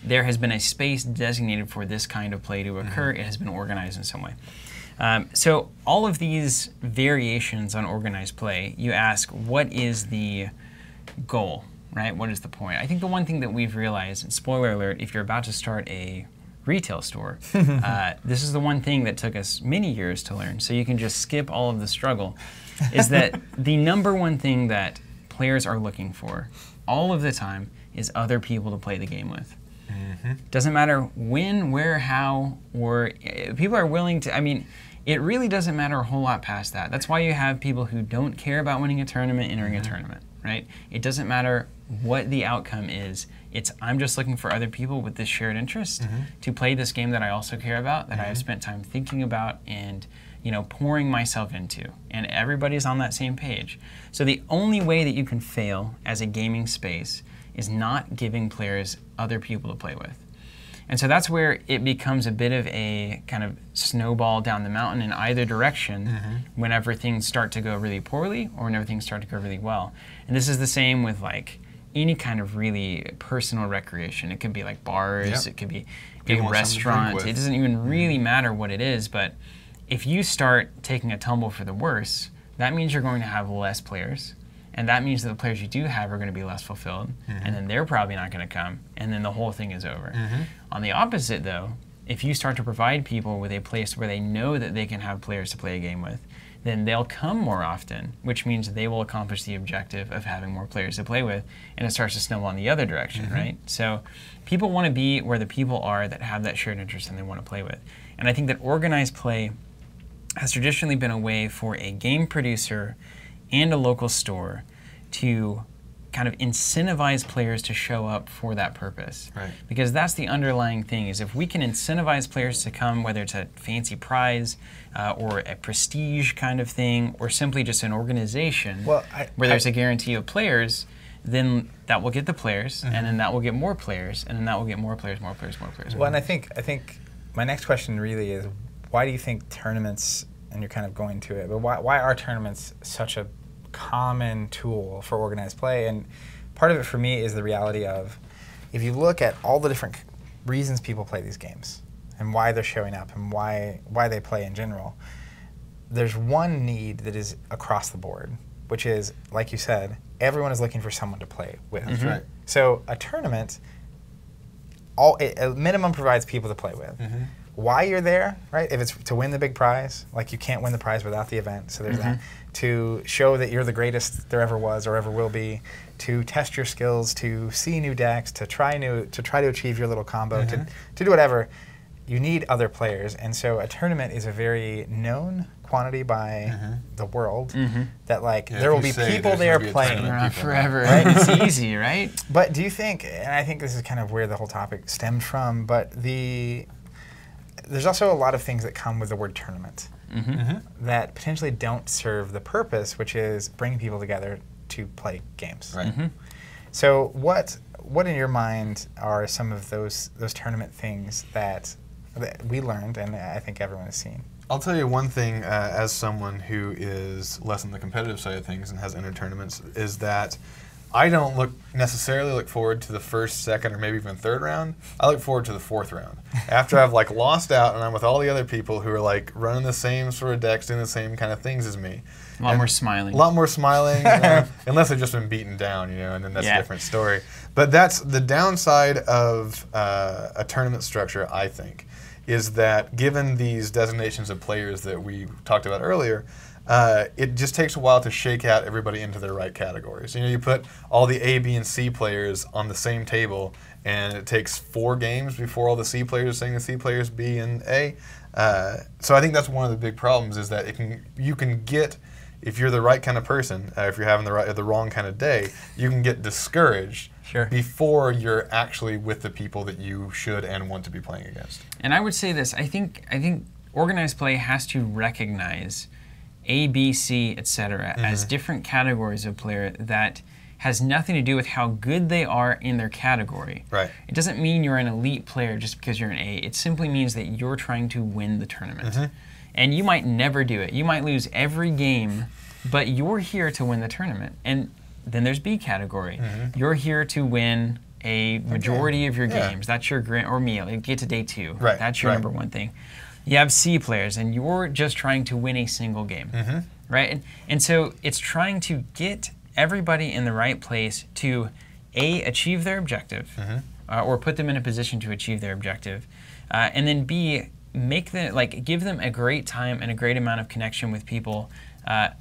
there has been a space designated for this kind of play to occur. It has been organized in some way. So all of these variations on organized play, you ask, what is the goal, right? What is the point? I think the one thing that we've realized, and spoiler alert, if you're about to start a retail store, this is the one thing that took us many years to learn, so you can just skip all of the struggle, is that the number one thing that players are looking for all of the time is other people to play the game with. Doesn't matter when, where, how, or people are willing to, it really doesn't matter a whole lot past that. That's why you have people who don't care about winning a tournament entering a tournament, right? It doesn't matter what the outcome is. It's, I'm just looking for other people with this shared interest to play this game that I also care about, that I have spent time thinking about and pouring myself into. And everybody's on that same page. So the only way that you can fail as a gaming space is not giving players other people to play with. And so that's where it becomes a bit of a kind of snowball down the mountain in either direction whenever things start to go really poorly or whenever things start to go really well. And this is the same with like any kind of really personal recreation. It could be like bars, it could be a restaurant. It doesn't even really matter what it is, but if you start taking a tumble for the worse, that means you're going to have less players. And that means that the players you do have are going to be less fulfilled, and then they're probably not going to come, and then the whole thing is over. On the opposite, though, if you start to provide people with a place where they know that they can have players to play a game with, then they'll come more often, which means they will accomplish the objective of having more players to play with, and it starts to snowball in the other direction, right? So people want to be where the people are that have that shared interest and they want to play with. And I think that organized play has traditionally been a way for a game producer and a local store to kind of incentivize players to show up for that purpose. Right. Because that's the underlying thing, is if we can incentivize players to come, whether it's a fancy prize or a prestige kind of thing, or simply just an organization where there's a guarantee of players, then that will get the players, and then that will get more players, and then that will get more players, more players, more players. Well, and I think my next question really is, why do you think tournaments, and you're kind of going to it, but why are tournaments such a common tool for organized play? And part of it for me is the reality of, if you look at all the different reasons people play these games and why they're showing up and why they play in general, there's one need that is across the board, which is, like you said, everyone is looking for someone to play with. That's right. So a tournament, a minimum provides people to play with. Why you're there, right? If it's to win the big prize, like you can't win the prize without the event, so there's that. To show that you're the greatest there ever was or ever will be, to test your skills, to see new decks, to try to achieve your little combo, to do whatever, you need other players. And so a tournament is a very known quantity by the world, that there will be people there playing forever. Right? It's easy, right? But do you think, and I think this is kind of where the whole topic stemmed from, but there's also a lot of things that come with the word tournament that potentially don't serve the purpose, which is bringing people together to play games. Right. So what in your mind are some of those tournament things that we learned, and I think everyone has seen? I'll tell you one thing, as someone who is less on the competitive side of things and has entered tournaments, is that I don't necessarily look forward to the first, second, or maybe even third round. I look forward to the fourth round. After I've lost out and I'm with all the other people who are running the same sort of decks, doing the same kind of things as me. A lot more smiling. A lot more smiling, unless they've just been beaten down, and then that's a different story. But that's the downside of a tournament structure, I think, is that given these designations of players that we talked about earlier, it just takes a while to shake out everybody into their right categories. You put all the A, B, and C players on the same table, and it takes 4 games before all the C players are saying the C players B and A. So I think that's one of the big problems, is that you can get, if you're the right kind of person, if you're having the wrong kind of day, you can get discouraged before you're actually with the people that you should and want to be playing against. And I would say this: I think organized play has to recognize A, B, C, etc. as different categories of player that has nothing to do with how good they are in their category. Right. It doesn't mean you're an elite player just because you're an A. It simply means that you're trying to win the tournament. And you might never do it. You might lose every game, but you're here to win the tournament. And then there's B category. You're here to win a majority of your games. That's your or meal. You get to day 2. Right. That's your number one thing. You have C players, and you're just trying to win a single game, right? And so it's trying to get everybody in the right place to A, achieve their objective, or put them in a position to achieve their objective, and then B, make them give them a great time and a great amount of connection with people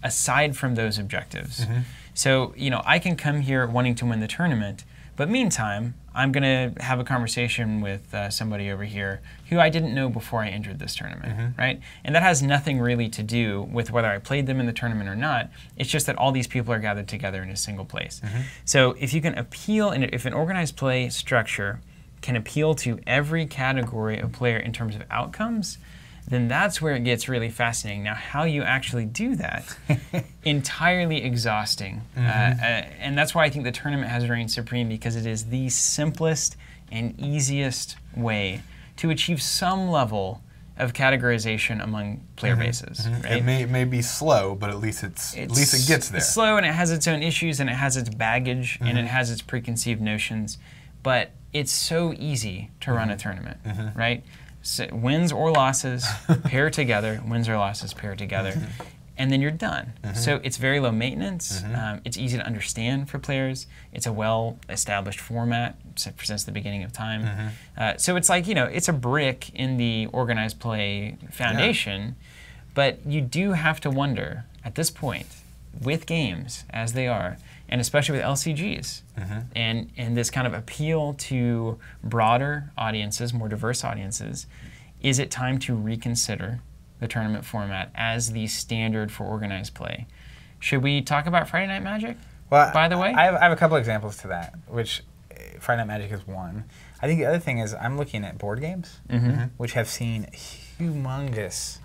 aside from those objectives. So I can come here wanting to win the tournament, but meantime, I'm going to have a conversation with somebody over here who I didn't know before I entered this tournament, right? And that has nothing really to do with whether I played them in the tournament or not. It's just that all these people are gathered together in a single place. So if you can appeal, and if an organized play structure can appeal to every category of player in terms of outcomes, then that's where it gets really fascinating. Now, how you actually do that, entirely exhausting. And that's why I think the tournament has reigned supreme, because it is the simplest and easiest way to achieve some level of categorization among player bases. Right? It may be slow, but at least it gets there. It's slow, and it has its own issues, and it has its baggage, and it has its preconceived notions. But it's so easy to run a tournament, right? So wins or losses pair together, wins or losses pair together, and then you're done. So it's very low maintenance. It's easy to understand for players. It's a well-established format since the beginning of time. So it's it's a brick in the organized play foundation, but you do have to wonder at this point, with games as they are, and especially with LCGs, and this kind of appeal to broader audiences, more diverse audiences, is it time to reconsider the tournament format as the standard for organized play? Should we talk about Friday Night Magic? Well, by the way, I have a couple examples to that, which Friday Night Magic is one. I think the other thing is I'm looking at board games, which have seen humongous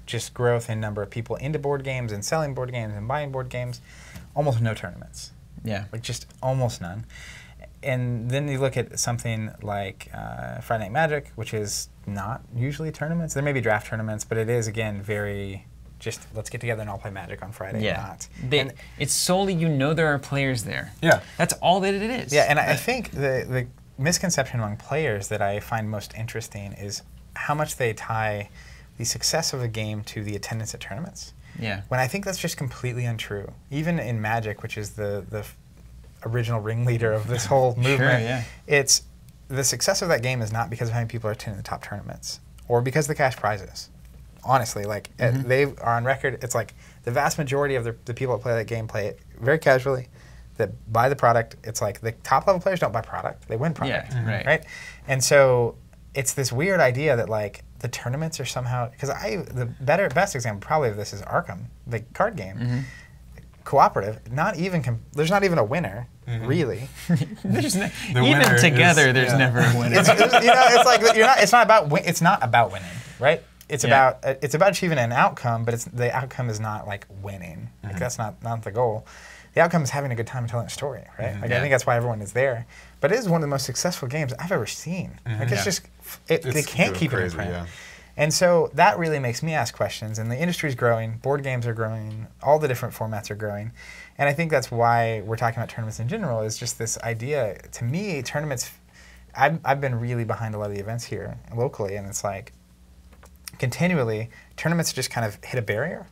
just growth in number of people into board games and selling board games and buying board games. Almost no tournaments. Yeah. Like just almost none. And then you look at something like Friday Night Magic, which is not usually tournaments. There may be draft tournaments, but it is, again, very just let's get together and all play Magic on Friday. Yeah. It's solely there are players there. Yeah. That's all that it is. Yeah, and I think the misconception among players that I find most interesting is how much they tie the success of a game to the attendance at tournaments. Yeah. When I think that's just completely untrue. Even in Magic, which is the original ringleader of this whole movement, Sure, yeah. it's the success of that game is not because of how many people are attending the top tournaments or because of the cash prizes. Honestly, like they are on record, it's like the vast majority of the people that play that game play it very casually, that buy the product. It's like the top level players don't buy product, they win product. Yeah, right? And so it's this weird idea that like the tournaments are somehow, because the best example probably of this is Arkham, the card game. Cooperative, not even there's not even a winner, really. There's even together, there's never a winner. It's like it's not about winning, right? It's about achieving an outcome, but the outcome is not like winning. Like that's not the goal. The outcome is having a good time and telling a story, right? Like I think that's why everyone is there. But it is one of the most successful games I've ever seen. Like it's just they can't keep it in print. Yeah. And so that really makes me ask questions, and the industry's growing, board games are growing, all the different formats are growing. And I think that's why we're talking about tournaments in general, is just this idea. To me, tournaments, I've been really behind a lot of the events here locally, and it's like continually, tournaments just kind of hit a barrier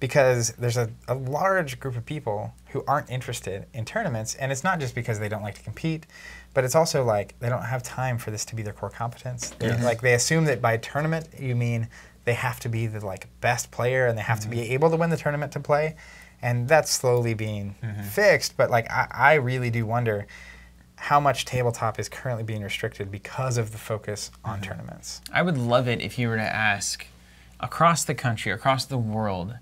because there's a large group of people who aren't interested in tournaments, and it's not just because they don't like to compete, but it's also like they don't have time for this to be their core competence. Like they assume that by tournament you mean they have to be the like best player and they have to be able to win the tournament to play, and that's slowly being fixed. But like I really do wonder how much tabletop is currently being restricted because of the focus on tournaments. I would love it if you were to ask across the country, across the world,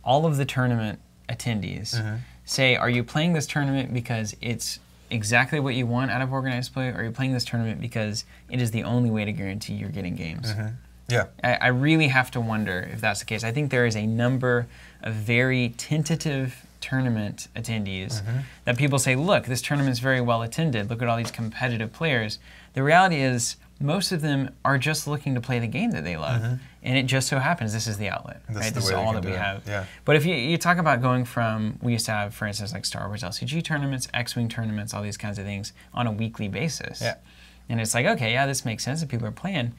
all of the tournament attendees, say, are you playing this tournament because it's exactly what you want out of organized play, or are you playing this tournament because it is the only way to guarantee you're getting games? Yeah. I really have to wonder if that's the case. I think there is a number of very tentative tournament attendees that people say, look, this tournament's very well attended. Look at all these competitive players. The reality is most of them are just looking to play the game that they love. And it just so happens this is the outlet. This is all that we have. Yeah. But if you talk about going from, we used to have, for instance, like Star Wars LCG tournaments, X-Wing tournaments, all these kinds of things on a weekly basis. Yeah. And it's like, okay, yeah, this makes sense if people are playing.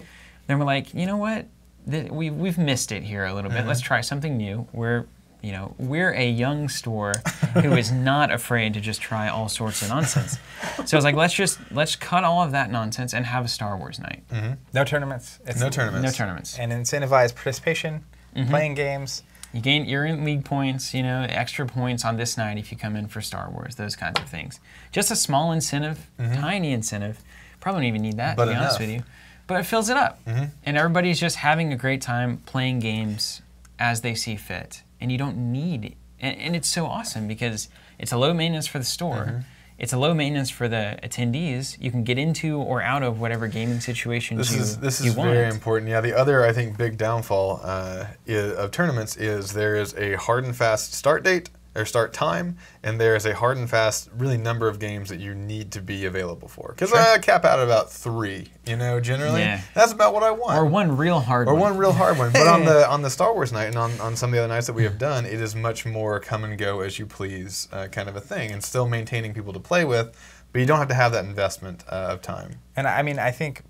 Then we're like, you know what? We've missed it here a little bit. Let's try something new. We're a young store who is not afraid to just try all sorts of nonsense. So I was like, let's cut all of that nonsense and have a Star Wars night. No tournaments. No tournaments. No tournaments. And incentivize participation, playing games. You're in league points, extra points on this night if you come in for Star Wars, those kinds of things. Just a small incentive, tiny incentive. Probably don't even need that, to be honest with you. But it fills it up. And everybody's just having a great time playing games as they see fit. And you don't need, and it's so awesome because it's a low maintenance for the store. It's a low maintenance for the attendees. You can get into or out of whatever gaming situation you want. This is very important. Yeah, the other, I think, big downfall of tournaments is there is a hard and fast start date or start time, and there is a hard and fast really number of games that you need to be available for. Because I cap out at about 3, generally. Yeah. That's about what I want. Or one real hard one. Or one real hard one. But on the Star Wars night and on some of the other nights that we have done, it is much more come and go as you please kind of a thing, and still maintaining people to play with, but you don't have to have that investment of time. And I mean, I think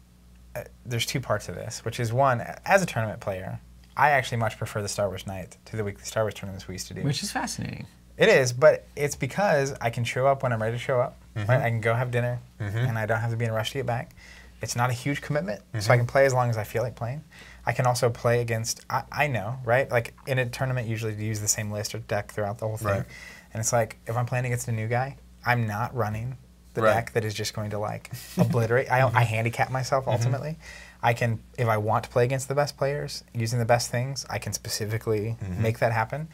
there's 2 parts of this, which is one, as a tournament player, I actually much prefer the Star Wars night to the weekly Star Wars tournaments we used to do. Which is fascinating. It is, but it's because I can show up when I'm ready to show up. Right? I can go have dinner, and I don't have to be in a rush to get back. It's not a huge commitment, so I can play as long as I feel like playing. I can also play against, I know, right? Like in a tournament, usually you use the same list or deck throughout the whole thing. Right. And it's like, if I'm playing against a new guy, I'm not running the deck that is just going to like obliterate. I handicap myself ultimately. I can, if I want to play against the best players, using the best things, I can specifically make that happen.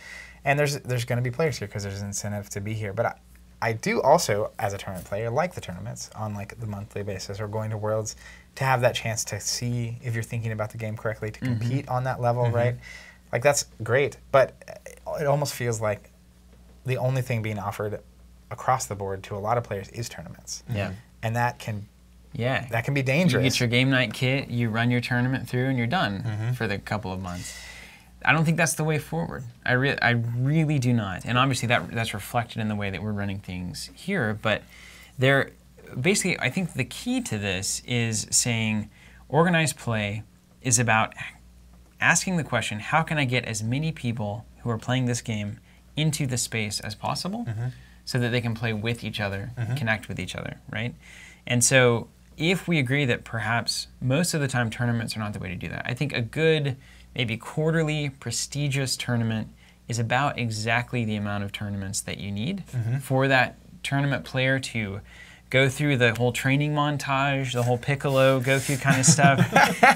And there's going to be players here because there's an incentive to be here. But I do also, as a tournament player, like the tournaments on like the monthly basis or going to Worlds to have that chance to see if you're thinking about the game correctly, to compete on that level, right? Like that's great, but it almost feels like the only thing being offered across the board to a lot of players is tournaments. Yeah. And that can be You dangerous. get your game night kit, you run your tournament through, and you're done for the couple of months. I don't think that's the way forward. I really do not. And obviously that's reflected in the way that we're running things here. But basically, I think the key to this is saying organized play is about asking the question, how can I get as many people who are playing this game into the space as possible so that they can play with each other, connect with each other, right? And so if we agree that perhaps most of the time tournaments are not the way to do that, I think a good, maybe quarterly, prestigious tournament is about exactly the amount of tournaments that you need for that tournament player to go through the whole training montage, the whole piccolo, go through kind of stuff.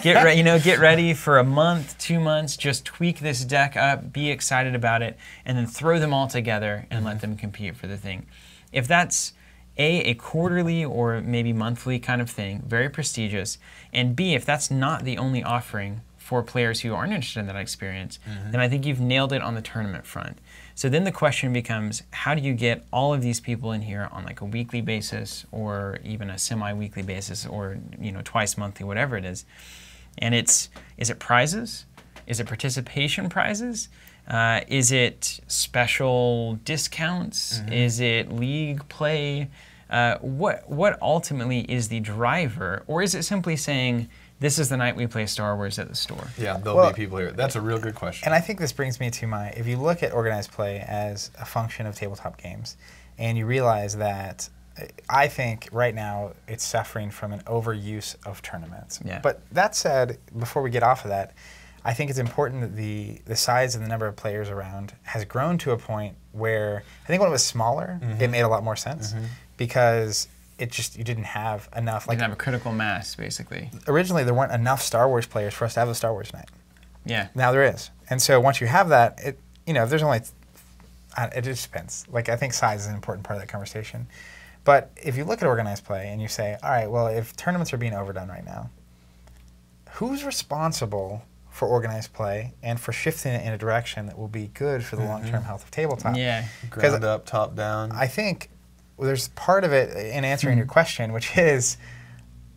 Get ready for a month, 2 months, just tweak this deck up, be excited about it, and then throw them all together and let them compete for the thing. If that's a quarterly or maybe monthly kind of thing, very prestigious, and B, if that's not the only offering for players who aren't interested in that experience, then I think you've nailed it on the tournament front. So then the question becomes, how do you get all of these people in here on like a weekly basis or even a semi-weekly basis or twice monthly, whatever it is? And is it prizes? Is it participation prizes? Is it special discounts? Is it league play? What ultimately is the driver? Or is it simply saying, this is the night we play Star Wars at the store? Yeah, there'll be people here. That's a real good question. And I think this brings me to if you look at organized play as a function of tabletop games, and you realize that I think right now it's suffering from an overuse of tournaments. Yeah. But that said, before we get off of that, I think it's important that the size and the number of players around has grown to a point where I think when it was smaller, it made a lot more sense because you didn't have enough. You didn't have a critical mass, basically. Originally, there weren't enough Star Wars players for us to have a Star Wars night. Yeah. Now there is. And so once you have that, if there's only, it just depends. Like I think size is an important part of that conversation. But if you look at organized play and you say, all right, well, if tournaments are being overdone right now, who's responsible for organized play and for shifting it in a direction that will be good for the long-term health of tabletop? Yeah. Ground up, top down. I think there's part of it in answering your question, which is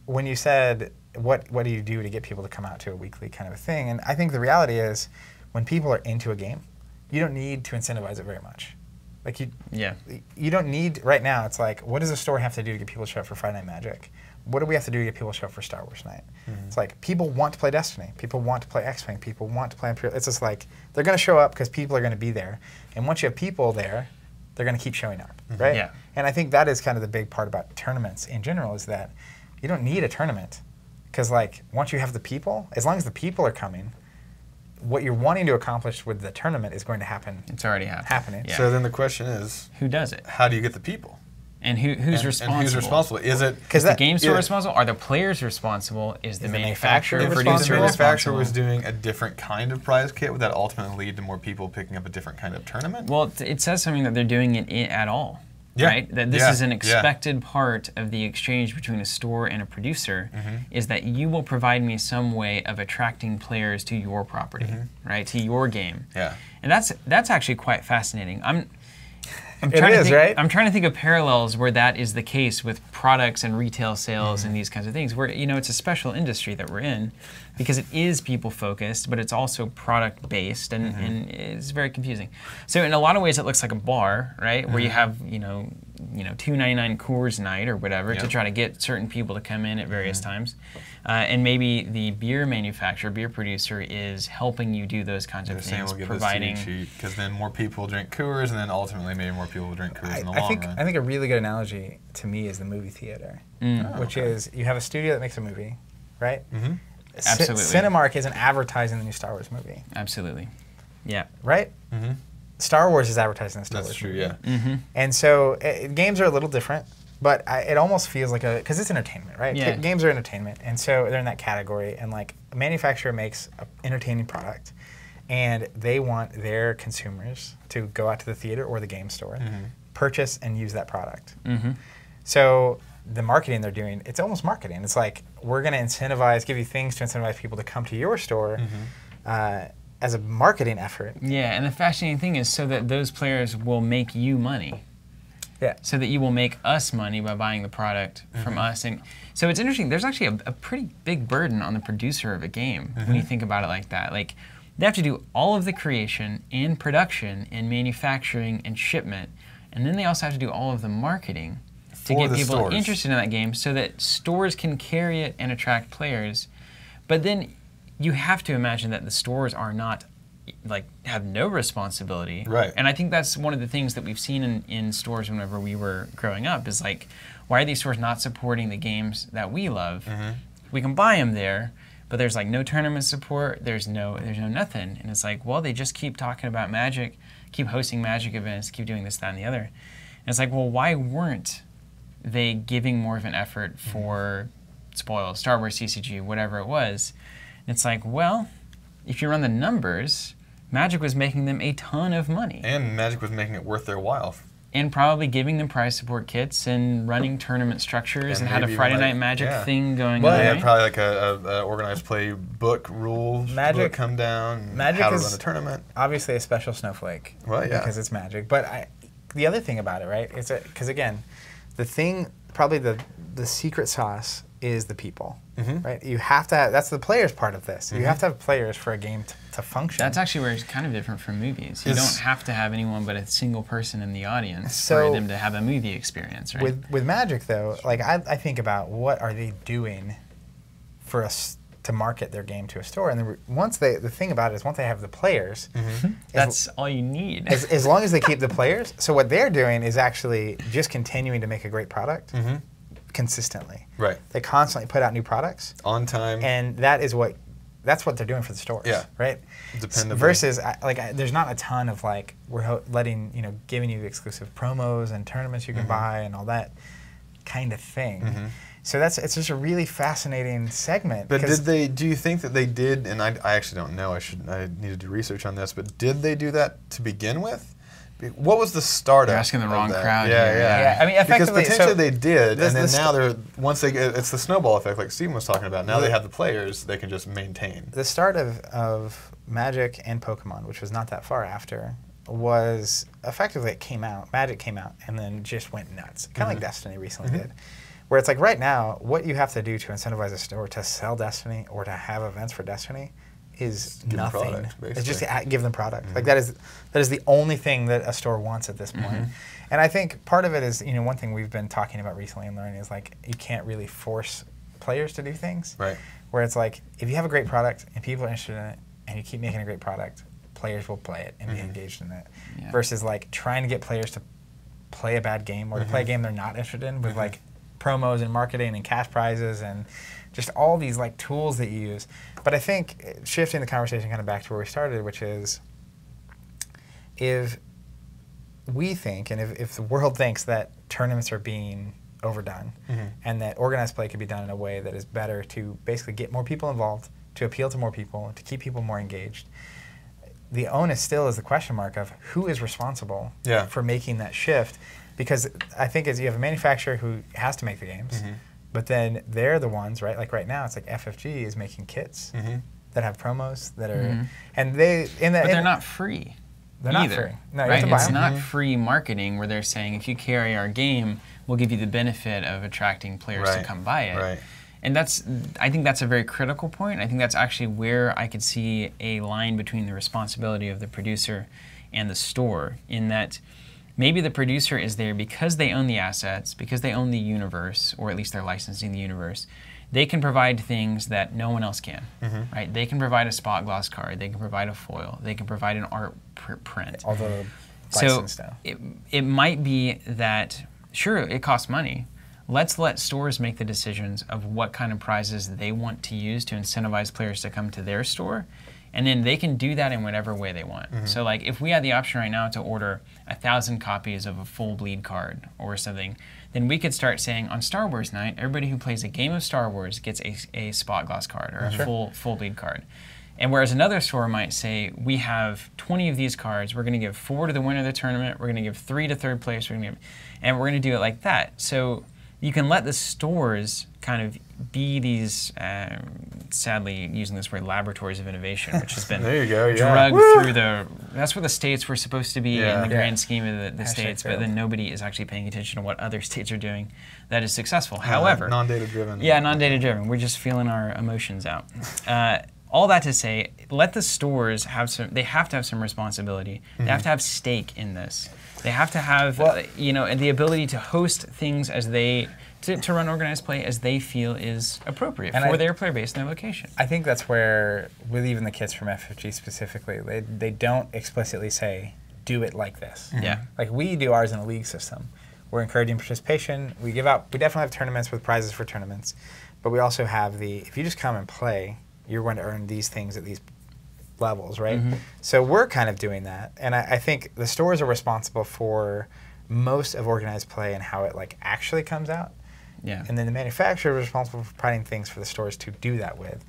when you said, what do you do to get people to come out to a weekly kind of a thing? And I think the reality is when people are into a game, you don't need to incentivize it very much. Like you don't need, right now, it's like, what does a store have to do to get people to show up for Friday Night Magic? What do we have to do to get people to show up for Star Wars Night? It's like, people want to play Destiny. People want to play X-Wing. People want to play Imperial. It's just like, they're going to show up because people are going to be there. And once you have people there, they're going to keep showing up, right? Yeah. And I think that is kind of the big part about tournaments in general is that you don't need a tournament because like once you have the people, as long as the people are coming, what you're wanting to accomplish with the tournament is going to happen. It's already happening. Yeah. So then the question is, who does it? How do you get the people? And who's responsible? And who's responsible? Is it the game store responsible? Are the players responsible? Is the manufacturer responsible? producer If the manufacturer responsible? was doing a different kind of prize kit, would that ultimately lead to more people picking up a different kind of tournament? Well, it says something that they're doing it at all. Yeah. Right? That this is an expected part of the exchange between a store and a producer is that you will provide me some way of attracting players to your property, right? To your game. Yeah. And that's actually quite fascinating. I'm It is, right? I'm trying to think of parallels where that is the case with products and retail sales and these kinds of things, where it's a special industry that we're in because it is people focused, but it's also product based, and it's very confusing. So in a lot of ways, it looks like a bar, right, where you have $2.99 Coors Night or whatever to try to get certain people to come in at various times, and maybe the beer manufacturer, beer producer, is helping you do those kinds of things, providing. Because then more people drink Coors, and then ultimately maybe more people will drink Coors in the long run. I think a really good analogy to me is the movie theater, which is you have a studio that makes a movie, right? Absolutely. Cinemark isn't advertising the new Star Wars movie. Absolutely. Yeah. Right? Star Wars is advertising the Star Wars movie. That's true, yeah. And so games are a little different, but it almost feels like because it's entertainment, right? Yeah. Games are entertainment, and so they're in that category. And like a manufacturer makes an entertaining product, and they want their consumers to go out to the theater or the game store, purchase and use that product. So the marketing they're doing, it's almost marketing. It's like, we're going to incentivize, give you things to incentivize people to come to your store as a marketing effort. Yeah, and the fascinating thing is so that those players will make you money. Yeah. So that you will make us money by buying the product from us. And so it's interesting, there's actually a pretty big burden on the producer of a game when you think about it like that. Like, they have to do all of the creation and production and manufacturing and shipment, and then they also have to do all of the marketing to get people interested in that game so that stores can carry it and attract players. But then you have to imagine that the stores are not, like, have no responsibility. Right. And I think that's one of the things that we've seen in stores whenever we were growing up is like, why are these stores not supporting the games that we love? We can buy them there, but there's like no tournament support, there's no nothing. And it's like, well, they just keep talking about Magic, keep hosting Magic events, keep doing this, that, and the other. And it's like, well, why weren't they giving more of an effort for Spoil, Star Wars CCG, whatever it was? And it's like, well, if you run the numbers, Magic was making them a ton of money. And Magic was making it worth their while. And probably giving them prize support kits and running tournament structures and had a Friday Night Magic thing going on. They had probably like a organized play book rule book come down, Magic how to is run a tournament. Obviously a special snowflake. Well, yeah. Because it's Magic. But the other thing about it, right, is that, because again, the thing, probably the secret sauce is the people, right? You have to have, that's the players part of this. You have to have players for a game to function. That's actually where it's kind of different from movies. You don't have to have anyone but a single person in the audience for them to have a movie experience, right? With Magic, though, like I think about what are they doing for us to market their game to a store, and the thing about it is once they have the players, that's all you need. As long as they keep the players. So what they're doing is actually just continuing to make a great product. Consistently. Right. They constantly put out new products. On time. And that's what they're doing for the stores. Yeah. Right? Dependably. Versus, there's not a ton of, like, we're giving you exclusive promos and tournaments you can buy and all that kind of thing. So it's just a really fascinating segment. But do you think that they did, and I actually don't know, I need to do research on this, but did they do that to begin with? What was the start? You're asking the wrong crowd. Yeah. I mean, effectively, because potentially they did, and then now it's the snowball effect, like Steven was talking about. Now they have the players, they can just maintain. The start of Magic and Pokemon, which was not that far after, was effectively Magic came out, and then just went nuts. Kind of like Destiny recently did. Where it's like right now, what you have to do to incentivize a store to sell Destiny or to have events for Destiny is nothing. Product, it's just to give them product. Like that is the only thing that a store wants at this point. And I think part of it is, one thing we've been talking about recently and learning is like you can't really force players to do things. Right. Where it's like if you have a great product and people are interested in it and you keep making a great product, players will play it and be engaged in it. Yeah. Versus like trying to get players to play a bad game or to play a game they're not interested in with like promos and marketing and cash prizes and just all these like tools that you use. But I think shifting the conversation kind of back to where we started, which is if we think and if the world thinks that tournaments are being overdone and that organized play could be done in a way that is better to basically get more people involved, to appeal to more people, to keep people more engaged, the onus still is the question mark of who is responsible for making that shift. Because I think as you have a manufacturer who has to make the games, but then they're the ones, right? Like right now, it's like FFG is making kits that have promos that are, and but they're not free. They're not free. No, you right? have to buy It's them. not free marketing where they're saying if you carry our game, we'll give you the benefit of attracting players to come buy it. Right. And I think that's a very critical point. I think that's actually where I could see a line between the responsibility of the producer and the store, in that maybe the producer is there because they own the assets, because they own the universe, or at least they're licensing the universe. They can provide things that no one else can, right? They can provide a spot gloss card, they can provide a foil, they can provide an art print. All the so license stuff. It might be that, sure, it costs money. Let's let stores make the decisions of what kind of prizes they want to use to incentivize players to come to their store. And then they can do that in whatever way they want. So like if we had the option right now to order 1,000 copies of a full bleed card or something, then we could start saying on Star Wars night, everybody who plays a game of Star Wars gets a spot gloss card or a full bleed card. And whereas another store might say, we have 20 of these cards, we're going to give 4 to the winner of the tournament, we're going to give 3 to third place, and we're going to do it like that. So you can let the stores kind of be these, sadly using this word, laboratories of innovation, which has been there you go, drugged through that's where the states were supposed to be in the grand scheme of the states, but then nobody is actually paying attention to what other states are doing that is successful. However, non-data driven. Yeah, non-data driven. We're just feeling our emotions out. All that to say, let the stores have they have to have some responsibility. They have to have stake in this. They have to have, the ability to host things as to run organized play as they feel is appropriate for their player base and their location. I think that's where, with even the kits from FFG specifically, they don't explicitly say, do it like this. Yeah. Like we do ours in a league system. We're encouraging participation. We definitely have tournaments with prizes for tournaments, but we also have if you just come and play, you're going to earn these things at these levels, right? So we're kind of doing that, and I think the stores are responsible for most of organized play and how it actually comes out. Yeah. And then the manufacturer is responsible for providing things for the stores to do that with.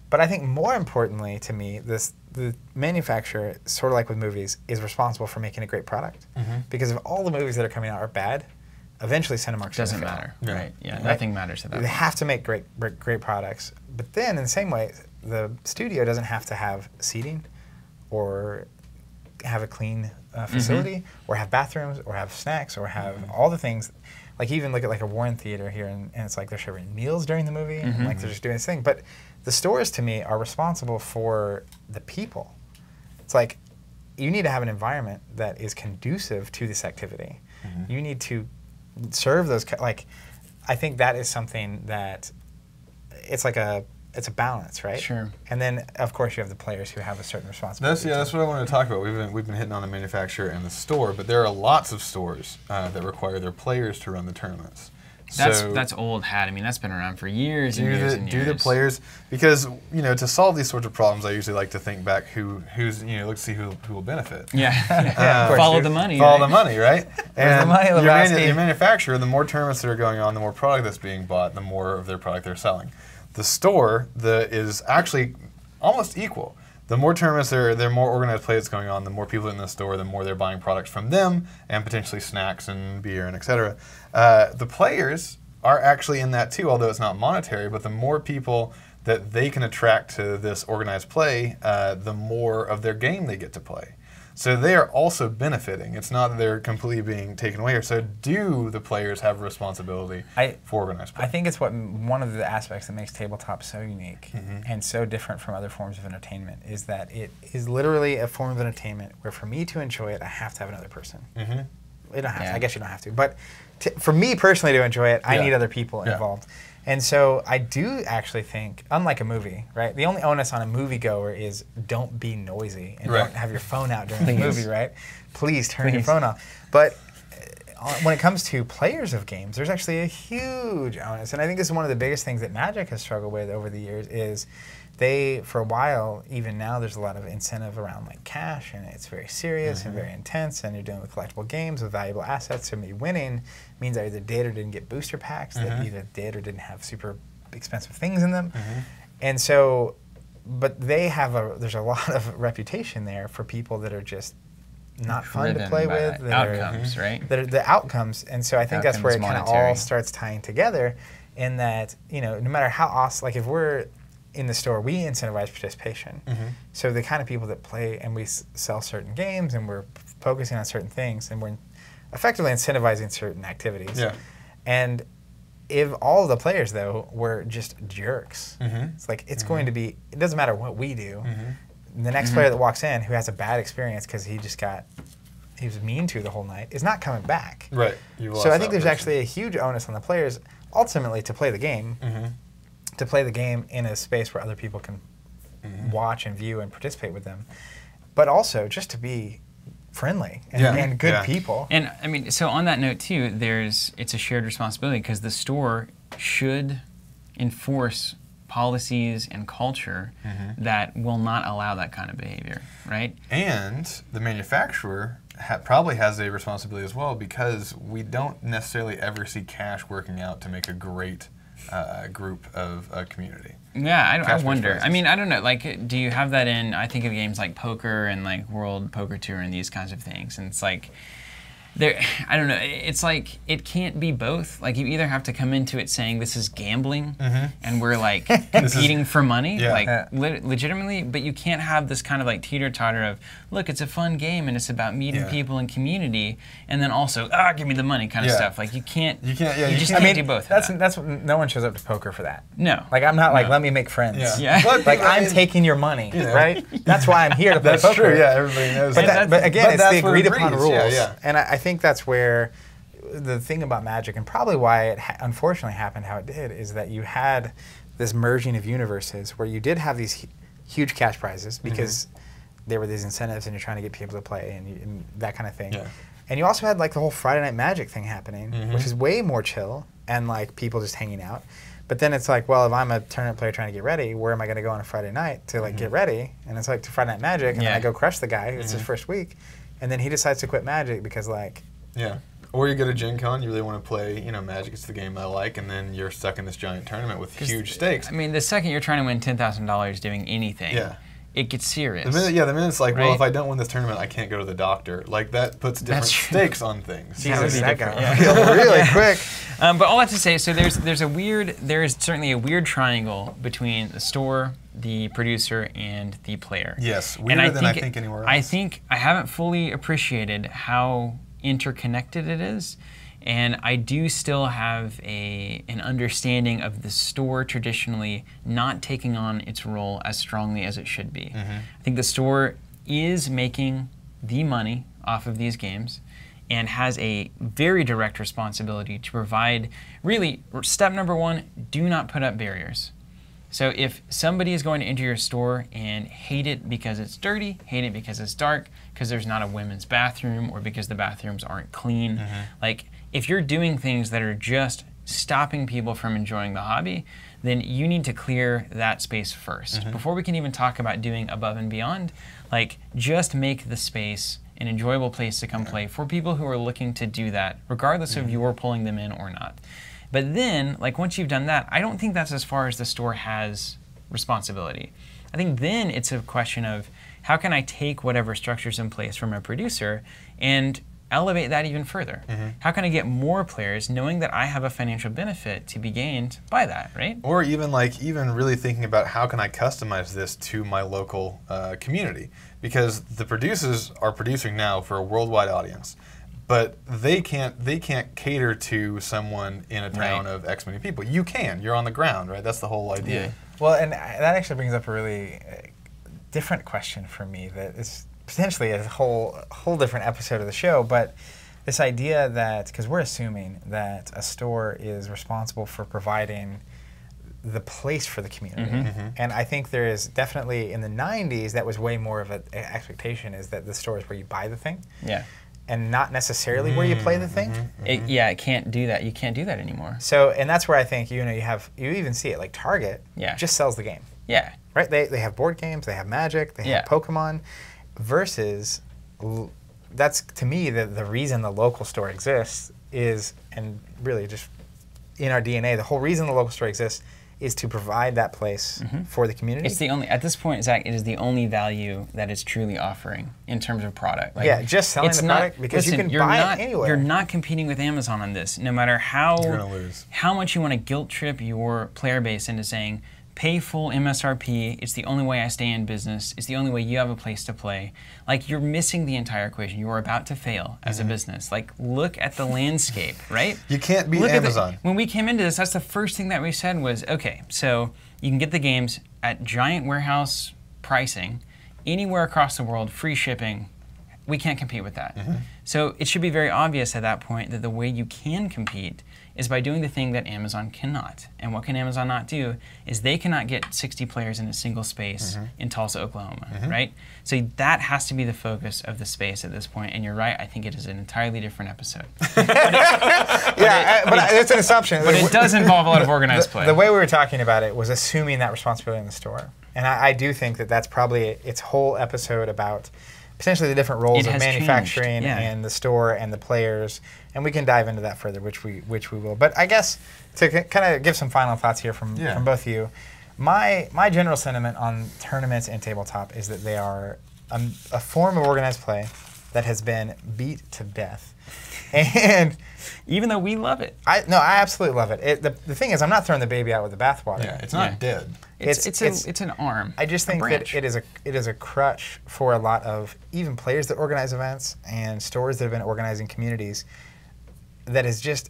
But I think more importantly to me, the manufacturer, sort of like with movies, is responsible for making a great product. Because if all the movies that are coming out are bad, eventually Cinemark's doesn't matter. Yeah. Right. Yeah. Nothing matters to them. They have to make great products. But then in the same way, the studio doesn't have to have seating or have a clean facility or have bathrooms or have snacks or have all the things. Like even look at a Warren Theater here, and it's like they're serving meals during the movie, and they're just doing this thing. But the stores, to me, are responsible for the people. It's like you need to have an environment that is conducive to this activity. You need to serve those. I think that is something that it's a balance, right? Sure. And then, of course, you have the players who have a certain responsibility. That's what I wanted to talk about. We've been hitting on the manufacturer and the store, but there are lots of stores that require their players to run the tournaments. That's old hat. I mean, that's been around for years and years and years. Do the players, because to solve these sorts of problems, I usually like to think back who's look to see who will benefit. Yeah. Follow the money. Follow the money, right? And the money, your manufacturer, the more tournaments that are going on, the more product that's being bought, the more of their product they're selling. The store is actually almost equal. The more tournaments the more organized play that's going on, the more people in the store, the more they're buying products from them, and potentially snacks and beer and etc. The players are actually in that too, although it's not monetary, but the more people that they can attract to this organized play, the more of their game they get to play. So they are also benefiting. It's not that they're completely being taken away. So do the players have a responsibility for organized play? I think it's one of the aspects that makes tabletop so unique and so different from other forms of entertainment is that it is literally a form of entertainment where for me to enjoy it, I have to have another person. You don't have to. I guess you don't have to. But for me personally to enjoy it, I need other people involved. And so I do actually think, unlike a movie, right? The only onus on a moviegoer is don't be noisy and don't have your phone out during the movie, right? Please turn your phone off. But when it comes to players of games, there's actually a huge onus. And I think this is one of the biggest things that Magic has struggled with over the years is for a while, even now, there's a lot of incentive around cash, and it's very serious and very intense, and you're dealing with collectible games with valuable assets, so maybe winning means that either did or didn't get booster packs, that either did or didn't have super expensive things in them. And so, but there's a lot of reputation there for people that are just not fun to play with. Outcomes, right? That are the outcomes, and so I think that's where it kind of all starts tying together in that, no matter how awesome, if we're in the store, we incentivize participation. So the kind of people that play and we sell certain games and we're focusing on certain things and we're effectively incentivizing certain activities. And if all of the players, though, were just jerks, it's it's going to be, it doesn't matter what we do. The next player that walks in who has a bad experience because he was mean to the whole night is not coming back. Right. So I think there's actually a huge onus on the players ultimately to play the game. To play the game in a space where other people can watch and view and participate with them, but also just to be friendly and good people. And I mean, so on that note too, it's a shared responsibility because the store should enforce policies and culture that will not allow that kind of behavior, right? And the manufacturer probably has a responsibility as well because we don't necessarily ever see cash working out to make a great group of a community. Yeah, I wonder. prizes. I mean, I don't know. Like, do you have that in? I think of games like poker and like World Poker Tour and these kinds of things. And it's like, I don't know. It's like it can't be both. Like you either have to come into it saying this is gambling, and we're like competing for money, like legitimately. But you can't have this kind of like teeter-totter of look, it's a fun game and it's about meeting people and community, and then also give me the money kind of stuff. Like you can't. You just can't do both. That's no one shows up to poker for that. No. Like I'm not like let me make friends. Yeah. Like I'm taking your money, right? That's why I'm here to play That's poker. true. Yeah, everybody knows. But again, it's the agreed upon rules, Yeah. and I think that's where the thing about Magic, and probably why it unfortunately happened how it did, is that you had this merging of universes where you did have these huge cash prizes because there were these incentives and you're trying to get people to play and that kind of thing. Yeah. And you also had like the whole Friday Night Magic thing happening, which is way more chill and like people just hanging out. But then it's like, well, if I'm a tournament player trying to get ready, where am I going to go on a Friday night to like get ready? And it's like to Friday Night Magic, and then I go crush the guy. It's his first week, and then he decides to quit Magic because like. Yeah. Or you go to Gen Con, you really want to play, Magic, it's the game I like, and then you're stuck in this giant tournament with huge stakes. I mean, the second you're trying to win $10,000 doing anything, it gets serious. The minute it's like, well, if I don't win this tournament, I can't go to the doctor. Like, that puts different stakes on things. Jesus, that guy. Really quick. But all that to say, so there is certainly a weird triangle between the store, the producer, and the player. Yes, weirder than I think anywhere else. I think I haven't fully appreciated how interconnected it is, and I do still have an understanding of the store traditionally not taking on its role as strongly as it should be. I think the store is making the money off of these games and has a very direct responsibility to provide, really, step number one, do not put up barriers. So if somebody is going to enter your store and hate it because it's dirty, hate it because it's dark, because there's not a women's bathroom, or because the bathrooms aren't clean, like if you're doing things that are just stopping people from enjoying the hobby, then you need to clear that space first. Before we can even talk about doing above and beyond, like just make the space an enjoyable place to come play for people who are looking to do that, regardless of you're pulling them in or not. But then, like once you've done that, I don't think that's as far as the store has responsibility. I think then it's a question of how can I take whatever structure's in place from a producer and elevate that even further? How can I get more players knowing that I have a financial benefit to be gained by that, right? Or even really thinking about how can I customize this to my local community? Because the producers are producing now for a worldwide audience. But they can't cater to someone in a town of X many people. You can. You're on the ground, right? That's the whole idea. Yeah. Well, and that actually brings up a really different question for me that is potentially a whole different episode of the show. But this idea that, because we're assuming that a store is responsible for providing the place for the community. And I think there is definitely, in the 90s, that was way more of an expectation, is that the store is where you buy the thing. Yeah. And not necessarily where you play the thing. It can't do that. You can't do that anymore. So, and that's where I think you even see it, like Target just sells the game. Yeah. Right? They have board games, they have Magic, they have Pokemon, versus that's to me the reason the local store exists is, and really just in our DNA, the whole reason the local store exists is to provide that place for the community. It's the only, at this point, Zach, it is the only value that it's truly offering in terms of product. Like, just selling the product, because you can buy it anywhere. You're not competing with Amazon on this, no matter how much you want to guilt trip your player base into saying, pay full MSRP, it's the only way I stay in business, it's the only way you have a place to play. Like, you're missing the entire equation. You are about to fail as a business. Like, look at the landscape, right? You can't beat Amazon. When we came into this, that's the first thing that we said was, okay, so you can get the games at giant warehouse pricing, anywhere across the world, free shipping. We can't compete with that. So it should be very obvious at that point that the way you can compete is by doing the thing that Amazon cannot. And what can Amazon not do is they cannot get 60 players in a single space in Tulsa, Oklahoma, right? So that has to be the focus of the space at this point. And you're right, I think it is an entirely different episode. But it's an assumption. But it does involve a lot of organized play. The way we were talking about it was assuming that responsibility in the store. And I do think that that's probably its whole episode about potentially the different roles It of has manufacturing changed, yeah. and the store and the players, and we can dive into that further, which we will. But I guess to kind of give some final thoughts here from both of you, my general sentiment on tournaments and tabletop is that they are a form of organized play that has been beat to death, and Even though we love it. I absolutely love it. The thing is, I'm not throwing the baby out with the bathwater. Yeah, it's not dead. It's an arm. I just think that it is a crutch for a lot of even players that organize events and stores that have been organizing communities. That is just,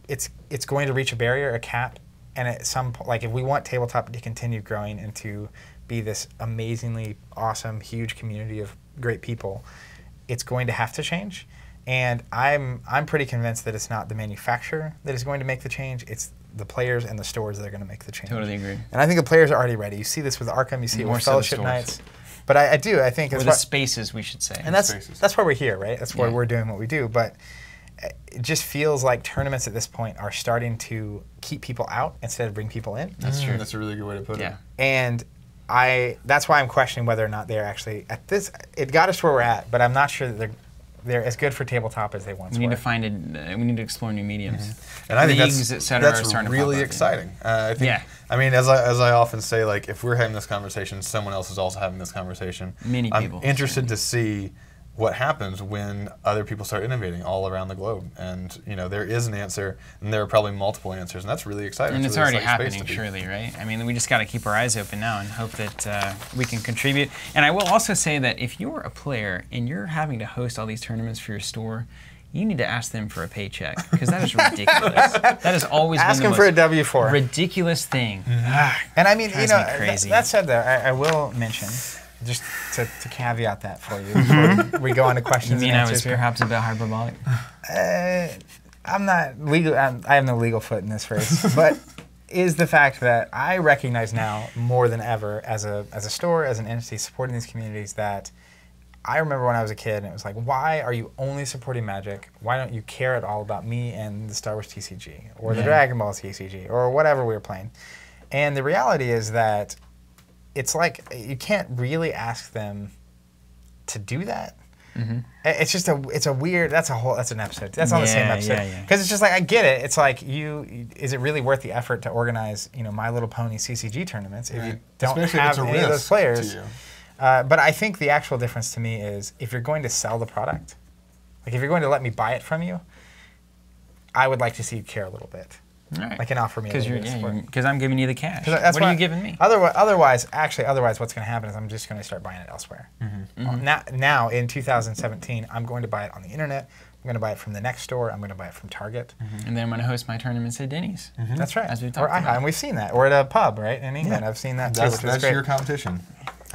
it's going to reach a barrier, a cap, and at some point, like if we want tabletop to continue growing and to be this amazingly awesome, huge community of great people, it's going to have to change. And I'm pretty convinced that it's not the manufacturer that is going to make the change. It's the players and the stores that are going to make the change. Totally agree. And I think the players are already ready. You see this with Arkham. You see it with Fellowship Nights. But I think or the spaces, we should say. And that's why we're here, right? That's why we're doing what we do. But it just feels like tournaments at this point are starting to keep people out instead of bring people in. That's true. That's a really good way to put it. And that's why I'm questioning whether or not they're actually at this. It got us where we're at, but I'm not sure that they're as good for tabletop as they once were. We need to find it. We need to explore new mediums. And I think Leagues, that's really exciting. I think. I mean, as I often say, like if we're having this conversation, someone else is also having this conversation. Many people. I'm interested to see what happens when other people start innovating all around the globe. And there is an answer, and there are probably multiple answers, and that's really exciting. And it's already happening, surely, right? I mean, we just got to keep our eyes open now and hope that we can contribute. And I will also say that if you're a player and you're having to host all these tournaments for your store, you need to ask them for a paycheck, because that is ridiculous. That has always been the most for a W-4. ridiculous thing. And I mean, crazy. that said, though, I will mention, just to caveat that for you before we go on to questions You mean and I answers was perhaps a bit hyperbolic? I'm not legal. I have no legal foot in this race, but is the fact that I recognize now more than ever as a store, as an entity supporting these communities, that I remember when I was a kid and it was like, why are you only supporting Magic? Why don't you care at all about me and the Star Wars TCG or the Dragon Ball TCG or whatever we were playing? And the reality is that it's like you can't really ask them to do that. It's just it's a weird. That's an episode. That's on the same episode. Because it's just like I get it. It's like is it really worth the effort to organize My Little Pony CCG tournaments if you don't have any of those players? But I think the actual difference to me is if you're going to sell the product, like if you're going to let me buy it from you, I would like to see you care a little bit. Right. Like and offer me because I'm giving you the cash. What are you giving me? Otherwise, what's going to happen is I'm just going to start buying it elsewhere. Now, in 2017, I'm going to buy it on the internet. I'm going to buy it from the next store. I'm going to buy it from Target. And then I'm going to host my tournaments at Denny's. That's right. As we talked about. And we've seen that. Or at a pub, right, in England. I've seen that too, which is That's great. your competition.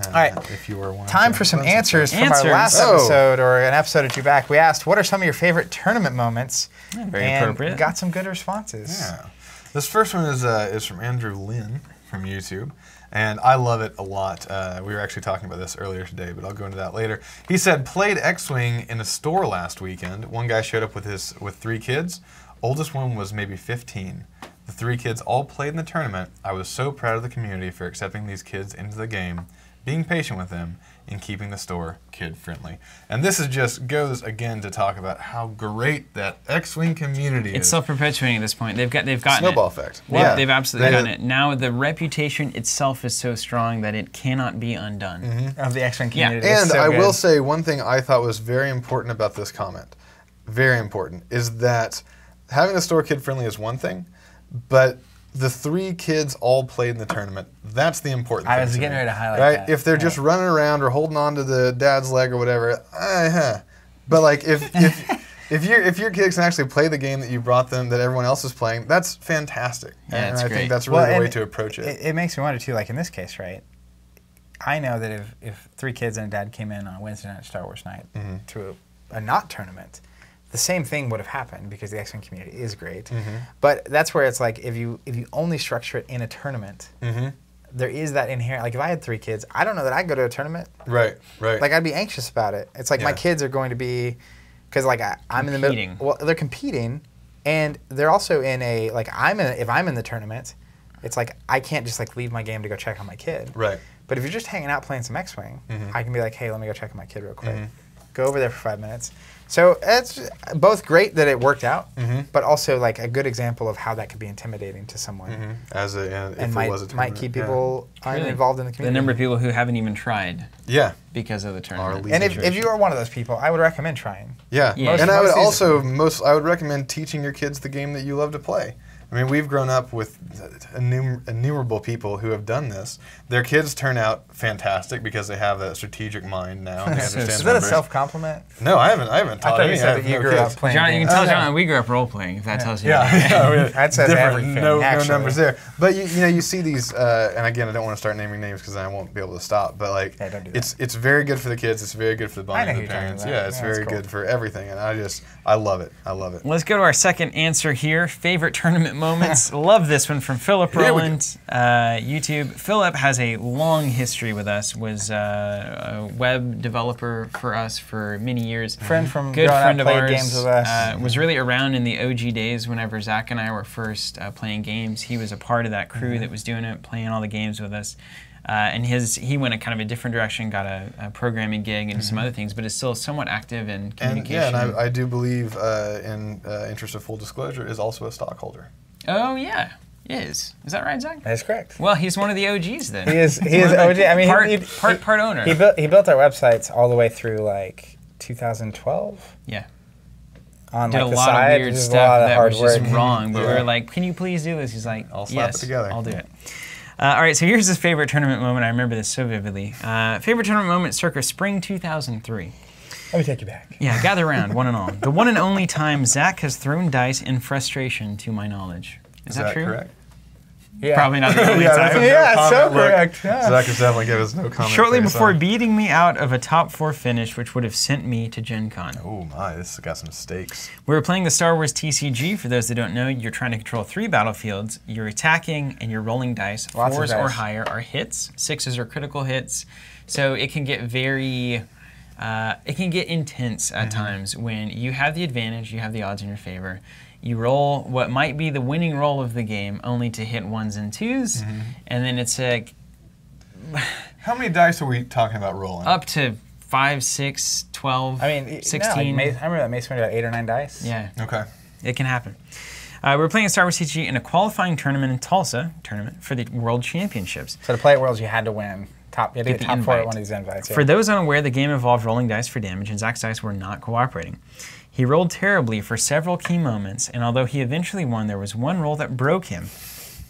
All right. If you were one. Time for some answers from our last episode, or an episode or two back. We asked, what are some of your favorite tournament moments? Very appropriate. We got some good responses. Yeah. This first one is from Andrew Lynn from YouTube, and I love it a lot. We were actually talking about this earlier today, but I'll go into that later. He said, played X-Wing in a store last weekend. One guy showed up with 3 kids. Oldest one was maybe 15. The 3 kids all played in the tournament. I was so proud of the community for accepting these kids into the game, being patient with them, and keeping the store kid-friendly. And this goes again to talk about how great that X-Wing community is. It's self-perpetuating at this point. They've gotten snowball effect. They've absolutely gotten it. Now the reputation itself is so strong that it cannot be undone. Of the X-Wing community. And I will say one thing I thought was very important about this comment, very important, is that having the store kid-friendly is one thing, but the 3 kids all played in the tournament. That's the important thing. I was getting ready to highlight that. If they're just running around or holding on to the dad's leg or whatever, but like if your kids can actually play the game that you brought them, that everyone else is playing, that's fantastic. And I think that's really the way to approach it. It makes me wonder too, like in this case, right? I know that if 3 kids and a dad came in on a Wednesday night Star Wars night to a not tournament, the same thing would have happened because the X-Wing community is great. But that's where it's like if you only structure it in a tournament, there is that inherent, like if I had 3 kids, I don't know that I'd go to a tournament. Right. Like I'd be anxious about it. It's like my kids are going to be, because like I'm in the middle. Well, they're competing, and they're also in a, like if I'm in the tournament, it's like I can't just like leave my game to go check on my kid. Right. But if you're just hanging out playing some X-Wing, I can be like, hey, let me go check on my kid real quick. Go over there for 5 minutes. So it's both great that it worked out, but also like a good example of how that could be intimidating to someone. As a, if and it was a might keep people involved in the community. The number of people who haven't even tried. Yeah. Because of the tournament. And if you are one of those people, I would recommend trying. Yeah. Yeah. And I would Most also I would recommend teaching your kids the game that you love to play. I mean, we've grown up with innumerable people who have done this. Their kids turn out fantastic because they have a strategic mind now. And they understand Is that a numbers. self-compliment? No, I haven't taught I thought any. you said that you grew up playing John, you can games. tell John we grew up role playing. If that tells you. Yeah, That says everything, No actually. numbers there. But you see these, and again, I don't want to start naming names because I won't be able to stop. But like, Yeah, don't do it's very good for the kids. It's very good for the bonding know of who the you're parents. talking about. Yeah, it's Yeah, that's very cool. good for everything, and I love it. I love it. Let's go to our second answer here. Favorite tournament moments. Love this one from Philip Here we go. Rowland, YouTube. Philip has a long history with us. Was a web developer for us for many years. Friend from Good growing friend up, of played ours. games with us. Was really around in the OG days whenever Zach and I were first playing games. He was a part of that crew that was doing it, playing all the games with us. And he went a kind of a different direction, got a programming gig and some other things, but is still somewhat active in communication. And I do believe, in interest of full disclosure, is also a stockholder. Oh yeah, is that right, Zach? That is correct. Well, he's one of the OGs then. He is OG. I mean, part owner. He built our websites all the way through like 2012. Yeah. On Did like a the lot side, of weird just a stuff lot of that hard was just work. wrong, but we Yeah. were like, "Can you please do this?" He's like, I'll slap it "Yes, together." I'll do it." All right, so here's his favorite tournament moment. I remember this so vividly. Favorite tournament moment, circa spring 2003. Let me take you back. Yeah, gather around, one and all. The one and only time Zach has thrown dice in frustration, to my knowledge. Is that true? correct? Yeah. Probably not the only that's time. a Yeah, no so comment look. correct. Yeah. Zach has definitely given us no comment. Shortly face before on. beating me out of a top 4 finish, which would have sent me to Gen Con. Oh my, this has got some stakes. We were playing the Star Wars TCG. For those that don't know, you're trying to control 3 battlefields. You're attacking and you're rolling dice. Lots of 4s or dice. higher are hits. 6s are critical hits. So it can get very, it can get intense at times when you have the advantage, you have the odds in your favor. You roll what might be the winning roll of the game, only to hit 1s and 2s, and then it's like How many dice are we talking about rolling? up to 5, 6, 12, I mean, 16. No, I remember that Mace went out 8 or 9 dice. Yeah. Okay. It can happen. We were playing Star Wars TCG in a qualifying tournament in Tulsa, for the World Championships. So to play at Worlds, you had to win. You had to Get get the top 4 at invite. one of these invites. Yeah. For those unaware, the game involved rolling dice for damage, and Zach's dice were not cooperating. He rolled terribly for several key moments, and although he eventually won, there was one roll that broke him,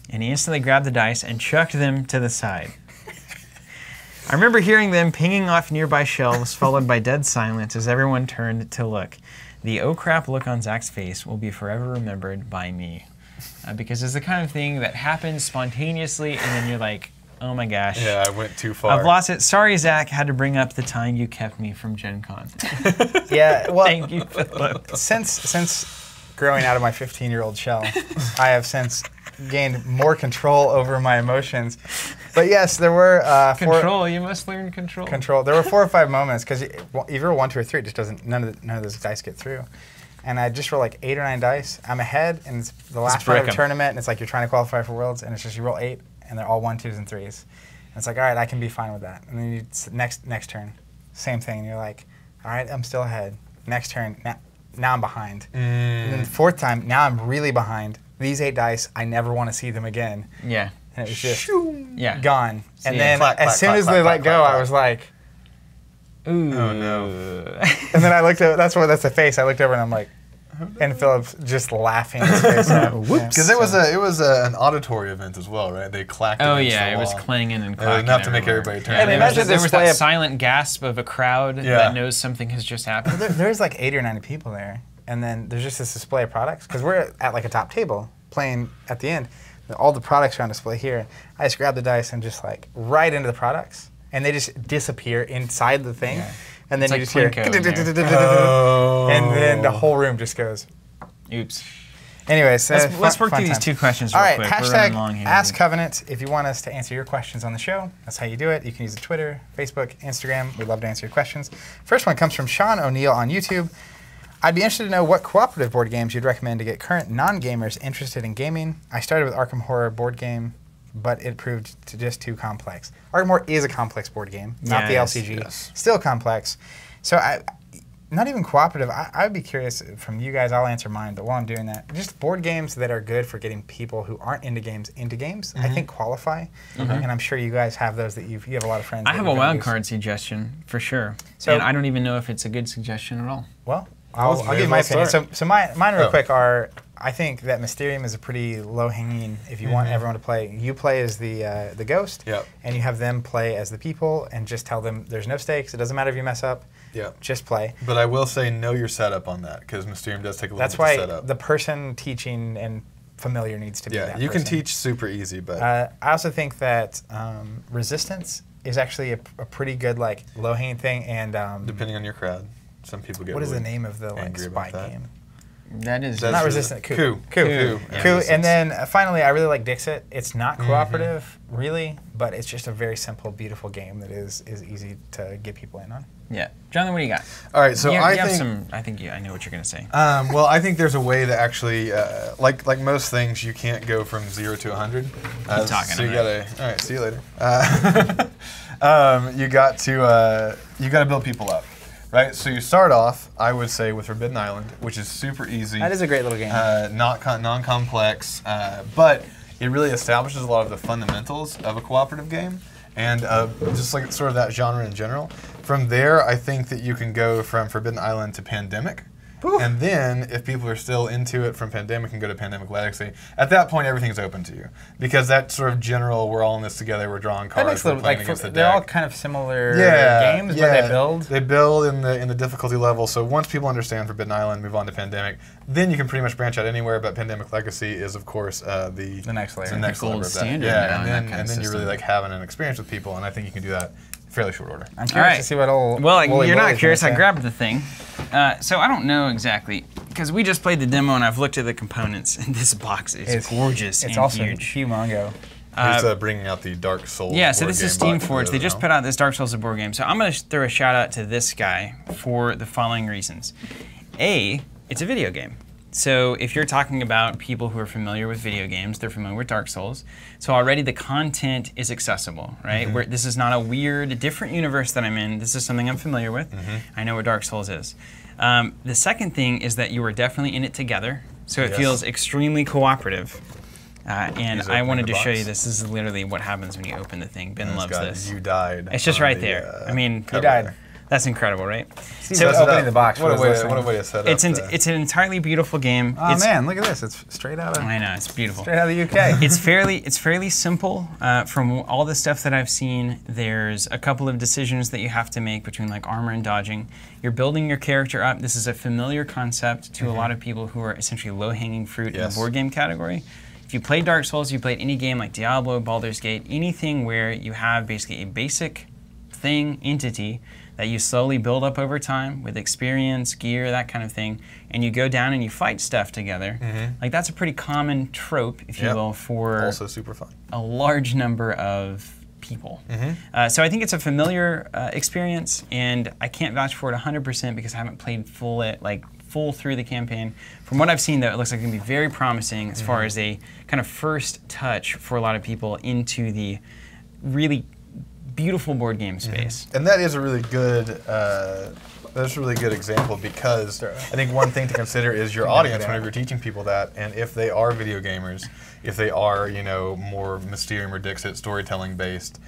and he instantly grabbed the dice and chucked them to the side. I remember hearing them pinging off nearby shelves, followed by dead silence as everyone turned to look. The oh crap look on Zach's face will be forever remembered by me. Because it's the kind of thing that happens spontaneously, and then you're like, oh my gosh. Yeah, I went too far. I've lost it. Sorry, Zach, had to bring up the time you kept me from Gen Con. Yeah, well, Thank you, Philip. since growing out of my 15-year-old shell, I have since gained more control over my emotions. But yes, there were Control. You must learn control. control. There were 4 or 5 moments because if you roll 1, 2, or 3, it just doesn't. None of those dice get through. And I just roll like 8 or 9 dice. I'm ahead, and it's the last part of the tournament, and it's like you're trying to qualify for Worlds, and it's just you roll 8, and they're all 1s, 2s, and 3s. And it's like, all right, I can be fine with that. And then next turn, same thing. And you're like, all right, I'm still ahead. Next turn, now I'm behind. And then the 4th time, now I'm really behind. These 8 dice, I never want to see them again. Yeah. And it was just Yeah. gone. And yeah. then Clack, as clack, soon clack, as clack, they clack, let go, clack, I was like, Ooh. Oh, no. and then I looked at, that's the face. I looked over and I'm like, and Philip's just laughing his face off. Because it was an auditory event as well, right? They clacked. Oh against yeah, the it was wall. clanging and It was clacking. enough to make everywhere. everybody turn. Yeah, Yeah, there imagine was display that of- silent gasp of a crowd that knows something has just happened. There's like 80 or 90 people there, and then there's just this display of products because we're at like a top table playing at the end. All the products are on display here. I just grab the dice and just like right into the products, and they just disappear inside the thing, Yeah. and then It's you like just hear, Plinko in there. and then the whole room just goes. Oops. Anyways, Let's work fun through these time. 2 questions All real right, quick. We're running hashtag long here. Ask Covenant. If you want us to answer your questions on the show, that's how you do it. You can use the Twitter, Facebook, Instagram. We'd love to answer your questions. First one comes from Sean O'Neill on YouTube. I'd be interested to know what cooperative board games you'd recommend to get current non-gamers interested in gaming. I started with Arkham Horror board game but it proved to just too complex. Ardmore is a complex board game, not the Yeah, LCG. yes. Still complex. So not even cooperative. I would be curious from you guys. I'll answer mine, but while I'm doing that, just board games that are good for getting people who aren't into games into games, I think qualify. And I'm sure you guys have those that you have a lot of friends. I that have you've a wild introduced. card suggestion for sure, So- and I don't even know if it's a good suggestion at all. Well, I'll may give as you my well opinion. start. So mine real Oh. quick are, I think that Mysterium is a pretty low-hanging, if you want everyone to play. You play as the ghost, Yep. and you have them play as the people, and just tell them there's no stakes. It doesn't matter if you mess up. Yeah. Just play. But I will say know your setup on that, because Mysterium does take a little That's bit to set why up. the person teaching and familiar needs to be Yeah, that you can person. teach super easy, but I also think that Resistance is actually a pretty good like low-hanging thing, and depending on your crowd, some people get what is the really name of the like angry spy about that. game? That is That's Not the- Resistant. Coup. Coup. Coup. Coup. Yeah. Coup. And then finally, I really like Dixit. It's not cooperative, really, but it's just a very simple, beautiful game that is easy to get people in on. yeah. Jonathan, what do you got? All right, so you, I you have think some. I think I know what you're gonna say. well, I think there's a way to actually, like most things, you can't go from 0 to 100. Keep talking, So you I'm gotta. All right, see you later. You got to build people up, right? So you start off, I would say, with Forbidden Island, which is super easy. That is a great little game. Non-complex, but it really establishes a lot of the fundamentals of a cooperative game, and just like sort of that genre in general. From there, I think that you can go from Forbidden Island to Pandemic. And then, if people are still into it from Pandemic and go to Pandemic Legacy, at that point, everything's open to you. Because that sort of general, we're all in this together, we're drawing That cards, makes we're little, playing like against the they're deck. all kind of similar Yeah, games, yeah. but they build. They build in the difficulty level. So once people understand Forbidden Island, move on to Pandemic, then you can pretty much branch out anywhere. But Pandemic Legacy is, of course, the next layer. the next The gold level of that. standard Yeah, now in that kind and of then you're really system. like having an experience with people, and I think you can do that in fairly short order. I'm curious All right. to see what old. Well, Wooly you're not Wooly's curious. gonna I say. grabbed the thing. So I don't know exactly, because we just played the demo and I've looked at the components, and this box is gorgeous It's and also huge. humongo. He's bringing out the Dark Souls. Yeah, so board this is game box Steamforged. for They those just who put out this Dark Souls board game. So I'm going to throw a shout out to this guy for the following reasons. A, it's a video game. So if you're talking about people who are familiar with video games, they're familiar with Dark Souls. So already the content is accessible, right? Where this is not a weird, different universe that I'm in. This is something I'm familiar with. I know what Dark Souls is. The second thing is that you are definitely in it together. So it Yes. feels extremely cooperative. And He's I opening wanted the to show you box. this. This is literally what happens when you open the thing. Ben It's loves got this. You died. It's just on right the, there. I mean, cover died. there. that's incredible, right? Steve's So- opening the box. What a for way! those What a listening. way to set up. It's an entirely beautiful game. Oh It's- man, look at this! It's straight out of I know, it's beautiful. straight out of the UK. It's fairly simple. From all the stuff that I've seen, there's a couple of decisions that you have to make between like armor and dodging. You're building your character up. This is a familiar concept to a lot of people who are essentially low-hanging fruit in the Yes. board game category. If you play Dark Souls, you played any game like Diablo, Baldur's Gate, anything where you have basically a basic entity that you slowly build up over time with experience, gear, that kind of thing, and you go down and you fight stuff together. Like that's a pretty common trope, if you Yep. will, for also super fun. a large number of people. So I think it's a familiar experience, and I can't vouch for it 100% because I haven't played full through the campaign. From what I've seen, though, it looks like it can be very promising as far as a kind of first touch for a lot of people into the really beautiful board game space. And that is a really good. That's a really good example because I think one thing to consider is your audience whenever you're teaching people that, and if they are video gamers, if they are more Mysterium or Dixit storytelling based,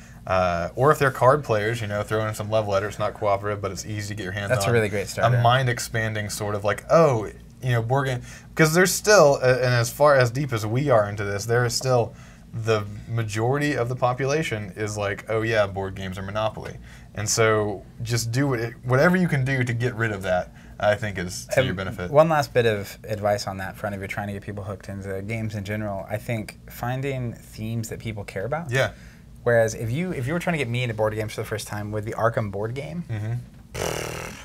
or if they're card players, throw in some level editors, not cooperative, but it's easy to get your hands on. That's a really great start. A mind expanding sort of like board game, because there's still and as far as deep as we are into this, there is still. The majority of the population is like, oh yeah, board games are Monopoly. And so just do whatever you can do to get rid of that, I think is to your benefit. One last bit of advice on that front if you're trying to get people hooked into games in general, I think finding themes that people care about. Yeah. Whereas if you were trying to get me into board games for the first time with the Arkham board game,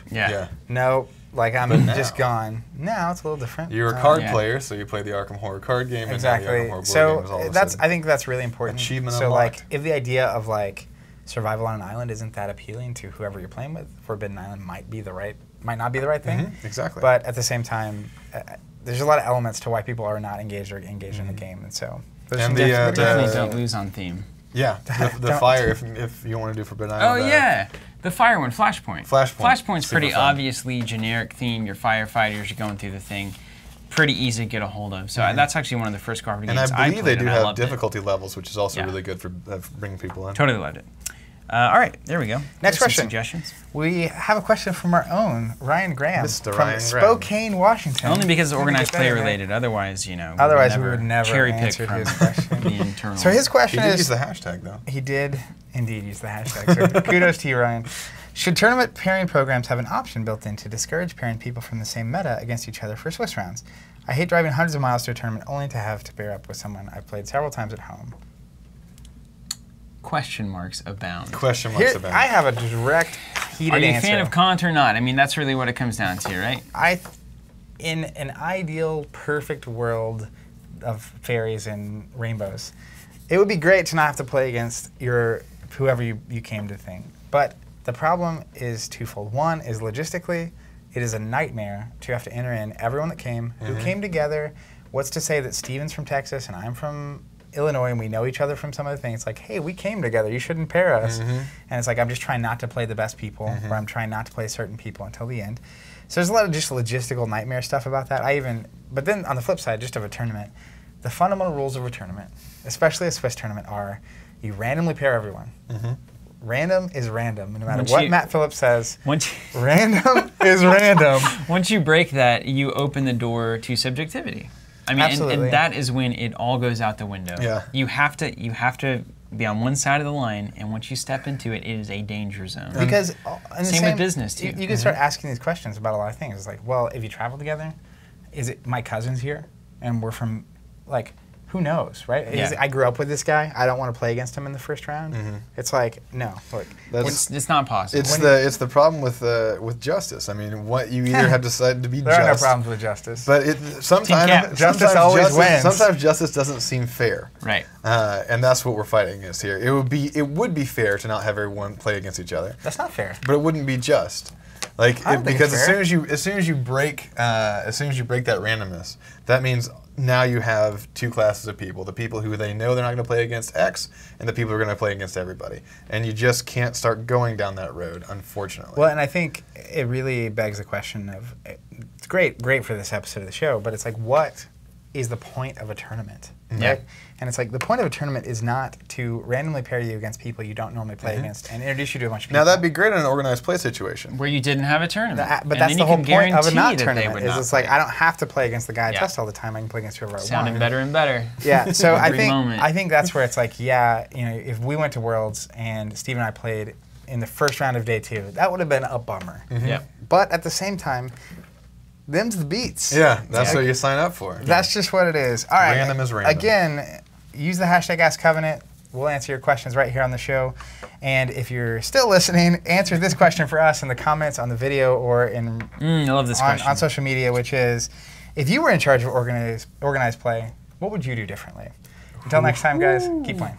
Yeah. no, like I'm But just now- gone. Now it's a little different. You're a card Yeah. player, so you play the Arkham Horror card game, and now the Exactly. Arkham Horror board game is all So of a that's sudden- I think that's really important. Achievement so unlocked. like if the idea of like survival on an island isn't that appealing to whoever you're playing with, Forbidden Island might not be the right thing. Exactly. But at the same time, there's a lot of elements to why people are not engaged or engaged in the game, and so Those And some the, different Definitely videos. don't lose on theme. Yeah, the Don't. fire, if you want to do Forbidden Oh Island. yeah, the fire one, Flashpoint. Flashpoint's Super pretty fun. obviously generic theme. You're firefighters, you're going through the thing. Pretty easy to get a hold of. So that's actually one of the first cooperative And games I believe they played, do and I have loved it. difficulty levels, which is also Yeah. really good for bringing people in. Totally loved it. All right, there we go. Next There's some question. Suggestions. We have a question from our own Ryan Graham Mr. from Ryan Graham. Spokane, Washington. Only because it's Maybe organized get better, play right? related. Otherwise, you know. Otherwise, we would never cherry pick answer from his question. the internal. So his He question did is, use the hashtag, though. he did indeed use the hashtag. So kudos to you, Ryan. Should tournament pairing programs have an option built in to discourage pairing people from the same meta against each other for Swiss rounds? I hate driving hundreds of miles to a tournament only to have to pair up with someone I've played several times at home. Question marks abound. Question marks Here, about I have a direct, heated Are you a answer. fan of Kant or not? I mean, that's really what it comes down to, right? In an ideal, perfect world of fairies and rainbows, it would be great to not have to play against whoever you came to thing. But the problem is twofold. One is logistically, it is a nightmare to have to enter in everyone that came, who came together. What's to say that Steven's from Texas and I'm from Illinois and we know each other from some other thing? It's like, hey, we came together. You shouldn't pair us. And it's like, I'm just trying not to play the best people, or I'm trying not to play certain people until the end. So there's a lot of just logistical nightmare stuff about that. But then on the flip side, just of a tournament, the fundamental rules of a tournament, especially a Swiss tournament, are you randomly pair everyone. Random is random, no matter what Matt Phillips says. Random is random. Once you break that, you open the door to subjectivity. I mean, and that is when it all goes out the window. Yeah. You have to be on one side of the line, and once you step into it, it is a danger zone. Because same with business too. You can start asking these questions about a lot of things. It's like, well, if you travel together, is it my cousin's here, and we're from, like, who knows, right? Yeah. I grew up with this guy. I don't want to play against him in the first round. It's like, no, look. It's not possible. It's the problem with justice. I mean, what you either have decided to be There just. are no problems with justice. But sometimes Justice always wins. Sometimes justice doesn't seem fair. Right. And that's what we're fighting against here. It would be fair to not have everyone play against each other. That's not fair. But it wouldn't be just. Like I don't think because it's as soon as you break that randomness, that means now you have two classes of people: the people who they know they're not going to play against X, and the people who are going to play against everybody. And you just can't start going down that road, unfortunately. Well, and I think it really begs the question of, it's great for this episode of the show, but it's like, what is the point of a tournament? Yeah. Right? And it's like, the point of a tournament is not to randomly pair you against people you don't normally play against and introduce you to a bunch of people. Now that'd be great in an organized play situation. Where you didn't have a tournament. But that's the whole point of a not tournament. Is it's like, play. I don't have to play against the guy I test all the time. I can play against whoever I want. Sounding better and better. Yeah. So Every I moment. think that's where it's like, yeah, you know, if we went to Worlds and Steve and I played in the first round of day 2, that would have been a bummer. Yeah. But at the same time, them's the beats. Yeah, that's what you sign up for. That's just what it is. All right. Random is random. Again, use the hashtag AskCovenant. We'll answer your questions right here on the show. And if you're still listening, answer this question for us in the comments on the video or I love this question. on social media, which is, if you were in charge of organized play, what would you do differently? Until next time, guys, keep playing.